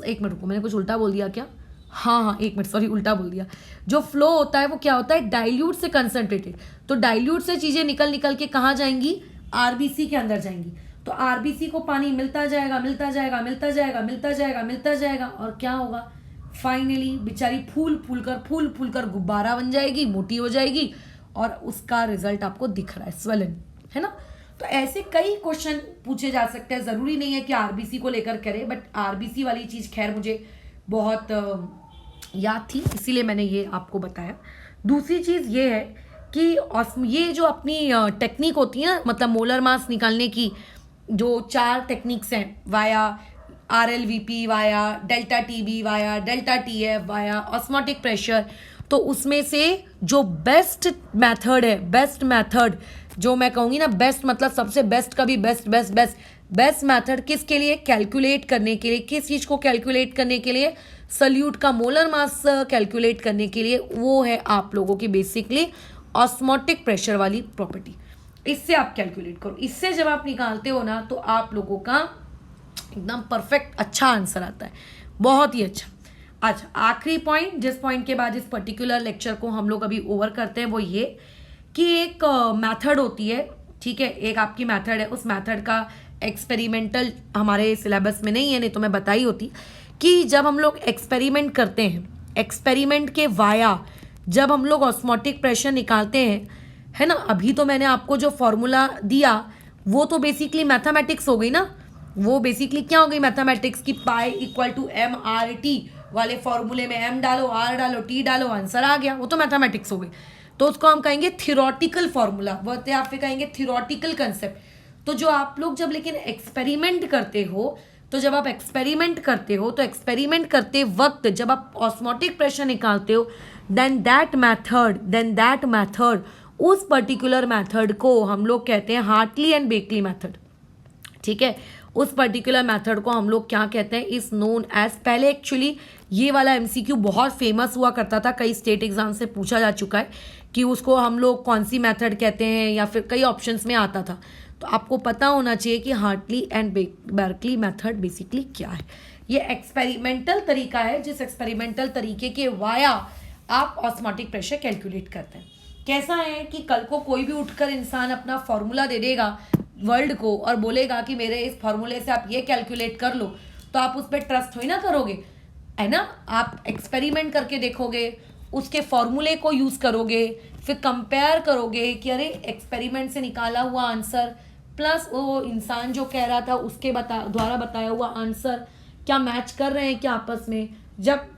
एक मिनट रुको मैंने कुछ उल्टा बोल दिया क्या, हाँ एक मिनट सॉरी उल्टा बोल दिया। जो फ्लो होता है वो क्या होता है, डाइल्यूट से कंसंट्रेटेड। तो डाइल्यूट से चीजें निकल निकल के कहाँ जाएंगी, RBC के अंदर जाएंगी। तो RBC को पानी मिलता जाएगा मिलता जाएगा मिलता जाएगा मिलता जाएगा मिलता जाएगा, और क्या होगा, फाइनली बेचारी फूल फूल कर गुब्बारा बन जाएगी, मोटी हो जाएगी, और उसका रिजल्ट आपको दिख रहा है, स्वेलन, है ना। तो ऐसे कई क्वेश्चन पूछे जा सकते हैं, जरूरी नहीं है कि RBC को लेकर करें, बट RBC वाली चीज खैर मुझे बहुत याद थी इसीलिए मैंने ये आपको बताया। दूसरी चीज ये है कि ये जो अपनी टेक्निक होती है ना, मतलब मोलर मास निकालने की जो 4 टेक्निक्स हैं, via RLVP, via delta TB, via delta TF, via osmotic pressure. तो उसमें से जो बेस्ट मेथड जो मैं कहूँगी ना, बेस्ट मतलब सबसे बेस्ट का भी बेस्ट मेथड किसके लिए, कैलकुलेट करने के लिए, किस चीज़ को कैलकुलेट करने के लिए, सल्यूट का मोलर मास कैलकुलेट करने के लिए, वो है आप लोगों की बेसिकली ऑस्मोटिक प्रेशर वाली प्रॉपर्टी। इससे आप कैलकुलेट करो, इससे जब आप निकालते हो ना तो आप लोगों का एकदम परफेक्ट अच्छा आंसर आता है, बहुत ही अच्छा। अच्छा, आखिरी पॉइंट, जिस पॉइंट के बाद इस पर्टिकुलर लेक्चर को हम लोग अभी ओवर करते हैं, वो ये कि एक मेथड होती है, ठीक है, एक आपकी मेथड है, उस मेथड का एक्सपेरिमेंटल हमारे सिलेबस में नहीं है, नहीं तो मैं बताई होती कि जब हम लोग एक्सपेरिमेंट करते हैं, एक्सपेरिमेंट के वाया जब हम लोग ऑस्मोटिक प्रेशर निकालते हैं, है ना, अभी तो मैंने आपको जो फॉर्मूला दिया वो तो बेसिकली मैथमेटिक्स हो गई ना, वो बेसिकली क्या हो गई मैथमेटिक्स की, pi equal to M R T वाले फॉर्मूले में एम डालो, आर डालो, टी डालो, आंसर आ गया, वो तो मैथमेटिक्स हो गई। तो उसको हम कहेंगे थियोरेटिकल फॉर्मूला, वो आप फिर कहेंगे थियोरेटिकल कंसेप्ट। तो जो आप लोग जब लेकिन एक्सपेरिमेंट करते हो, तो जब आप एक्सपेरिमेंट करते हो तो एक्सपेरिमेंट करते वक्त जब आप ऑस्मोटिक प्रेशर निकालते हो, देन दैट मैथड उस पर्टिकुलर मैथड को हम लोग कहते हैं हार्टली एंड बेकली मैथड, ठीक है। उस पर्टिकुलर मेथड को हम लोग क्या कहते हैं, इज नोन एज, पहले एक्चुअली ये वाला एमसीक्यू बहुत फेमस हुआ करता था, कई स्टेट एग्जाम से पूछा जा चुका है कि उसको हम लोग कौन सी मेथड कहते हैं, या फिर कई ऑप्शंस में आता था। तो आपको पता होना चाहिए कि हार्टली एंड बेकली मेथड बेसिकली क्या है। ये एक्सपेरिमेंटल तरीका है, जिस एक्सपेरिमेंटल तरीके के वाया आप ऑस्मोटिक प्रेशर कैलकुलेट करते हैं। कैसा है कि कल को कोई भी उठकर इंसान अपना फॉर्मूला दे देगा वर्ल्ड को और बोलेगा कि मेरे इस फॉर्मूले से आप ये कैलकुलेट कर लो, तो आप उस पर ट्रस्ट थोड़ी ना करोगे, है ना। आप एक्सपेरिमेंट करके देखोगे, उसके फॉर्मूले को यूज़ करोगे, फिर कंपेयर करोगे कि अरे एक्सपेरिमेंट से निकाला हुआ आंसर प्लस वो इंसान जो कह रहा था उसके द्वारा बताया हुआ आंसर क्या मैच कर रहे हैं क्या आपस में। जब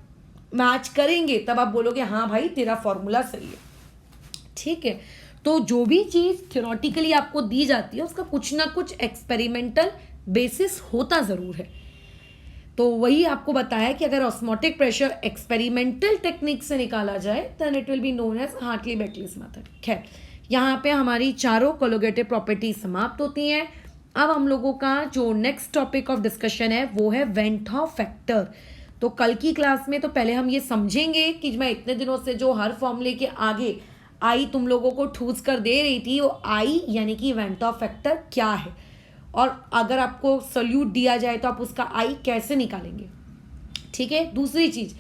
मैच करेंगे तब आप बोलोगे हाँ भाई तेरा फॉर्मूला सही है, ठीक है। तो जो भी चीज़ थ्योरेटिकली आपको दी जाती है उसका कुछ ना कुछ एक्सपेरिमेंटल बेसिस होता ज़रूर है। तो वही आपको बताया कि अगर ऑस्मोटिक प्रेशर एक्सपेरिमेंटल टेक्निक से निकाला जाए then it will be known as Hartley Berkeley's method. खैर, यहाँ पे हमारी चारों कोलोगेटिव प्रॉपर्टीज समाप्त होती हैं। अब हम लोगों का जो नेक्स्ट टॉपिक ऑफ डिस्कशन है वो है वेंट हॉफ फैक्टर। तो कल की क्लास में तो पहले हम ये समझेंगे कि मैं इतने दिनों से जो हर फॉर्मूले के आगे आई तुम लोगों को ठूस कर दे रही थी, वो आई यानी कि वेंट हॉफ फैक्टर क्या है, और अगर आपको सॉल्यूट दिया जाए तो आप उसका आई कैसे निकालेंगे, ठीक है। दूसरी चीज़,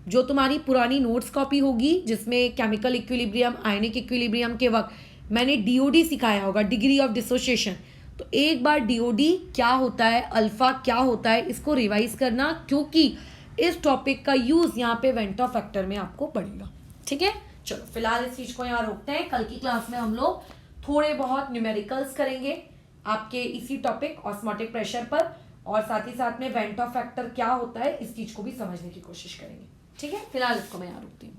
जो तुम्हारी पुरानी नोट्स कॉपी होगी जिसमें केमिकल इक्विलिब्रियम, आयनिक इक्विलिब्रियम के वक्त मैंने डीओडी सिखाया होगा, डिग्री ऑफ डिसोसिएशन, तो एक बार डीओडी क्या होता है, अल्फा क्या होता है, इसको रिवाइज करना, क्योंकि इस टॉपिक का यूज़ यहाँ पे वेंट हॉफ फैक्टर में आपको पड़ेगा, ठीक है। चलो फिलहाल इस चीज़ को यहाँ रोकते हैं। कल की क्लास में हम लोग थोड़े बहुत न्यूमेरिकल्स करेंगे आपके इसी टॉपिक ऑस्मोटिक प्रेशर पर, और साथ ही साथ में वेंट हॉफ फैक्टर क्या होता है इस चीज़ को भी समझने की कोशिश करेंगे, ठीक है। फिलहाल इसको मैं यहाँ रोकती हूँ।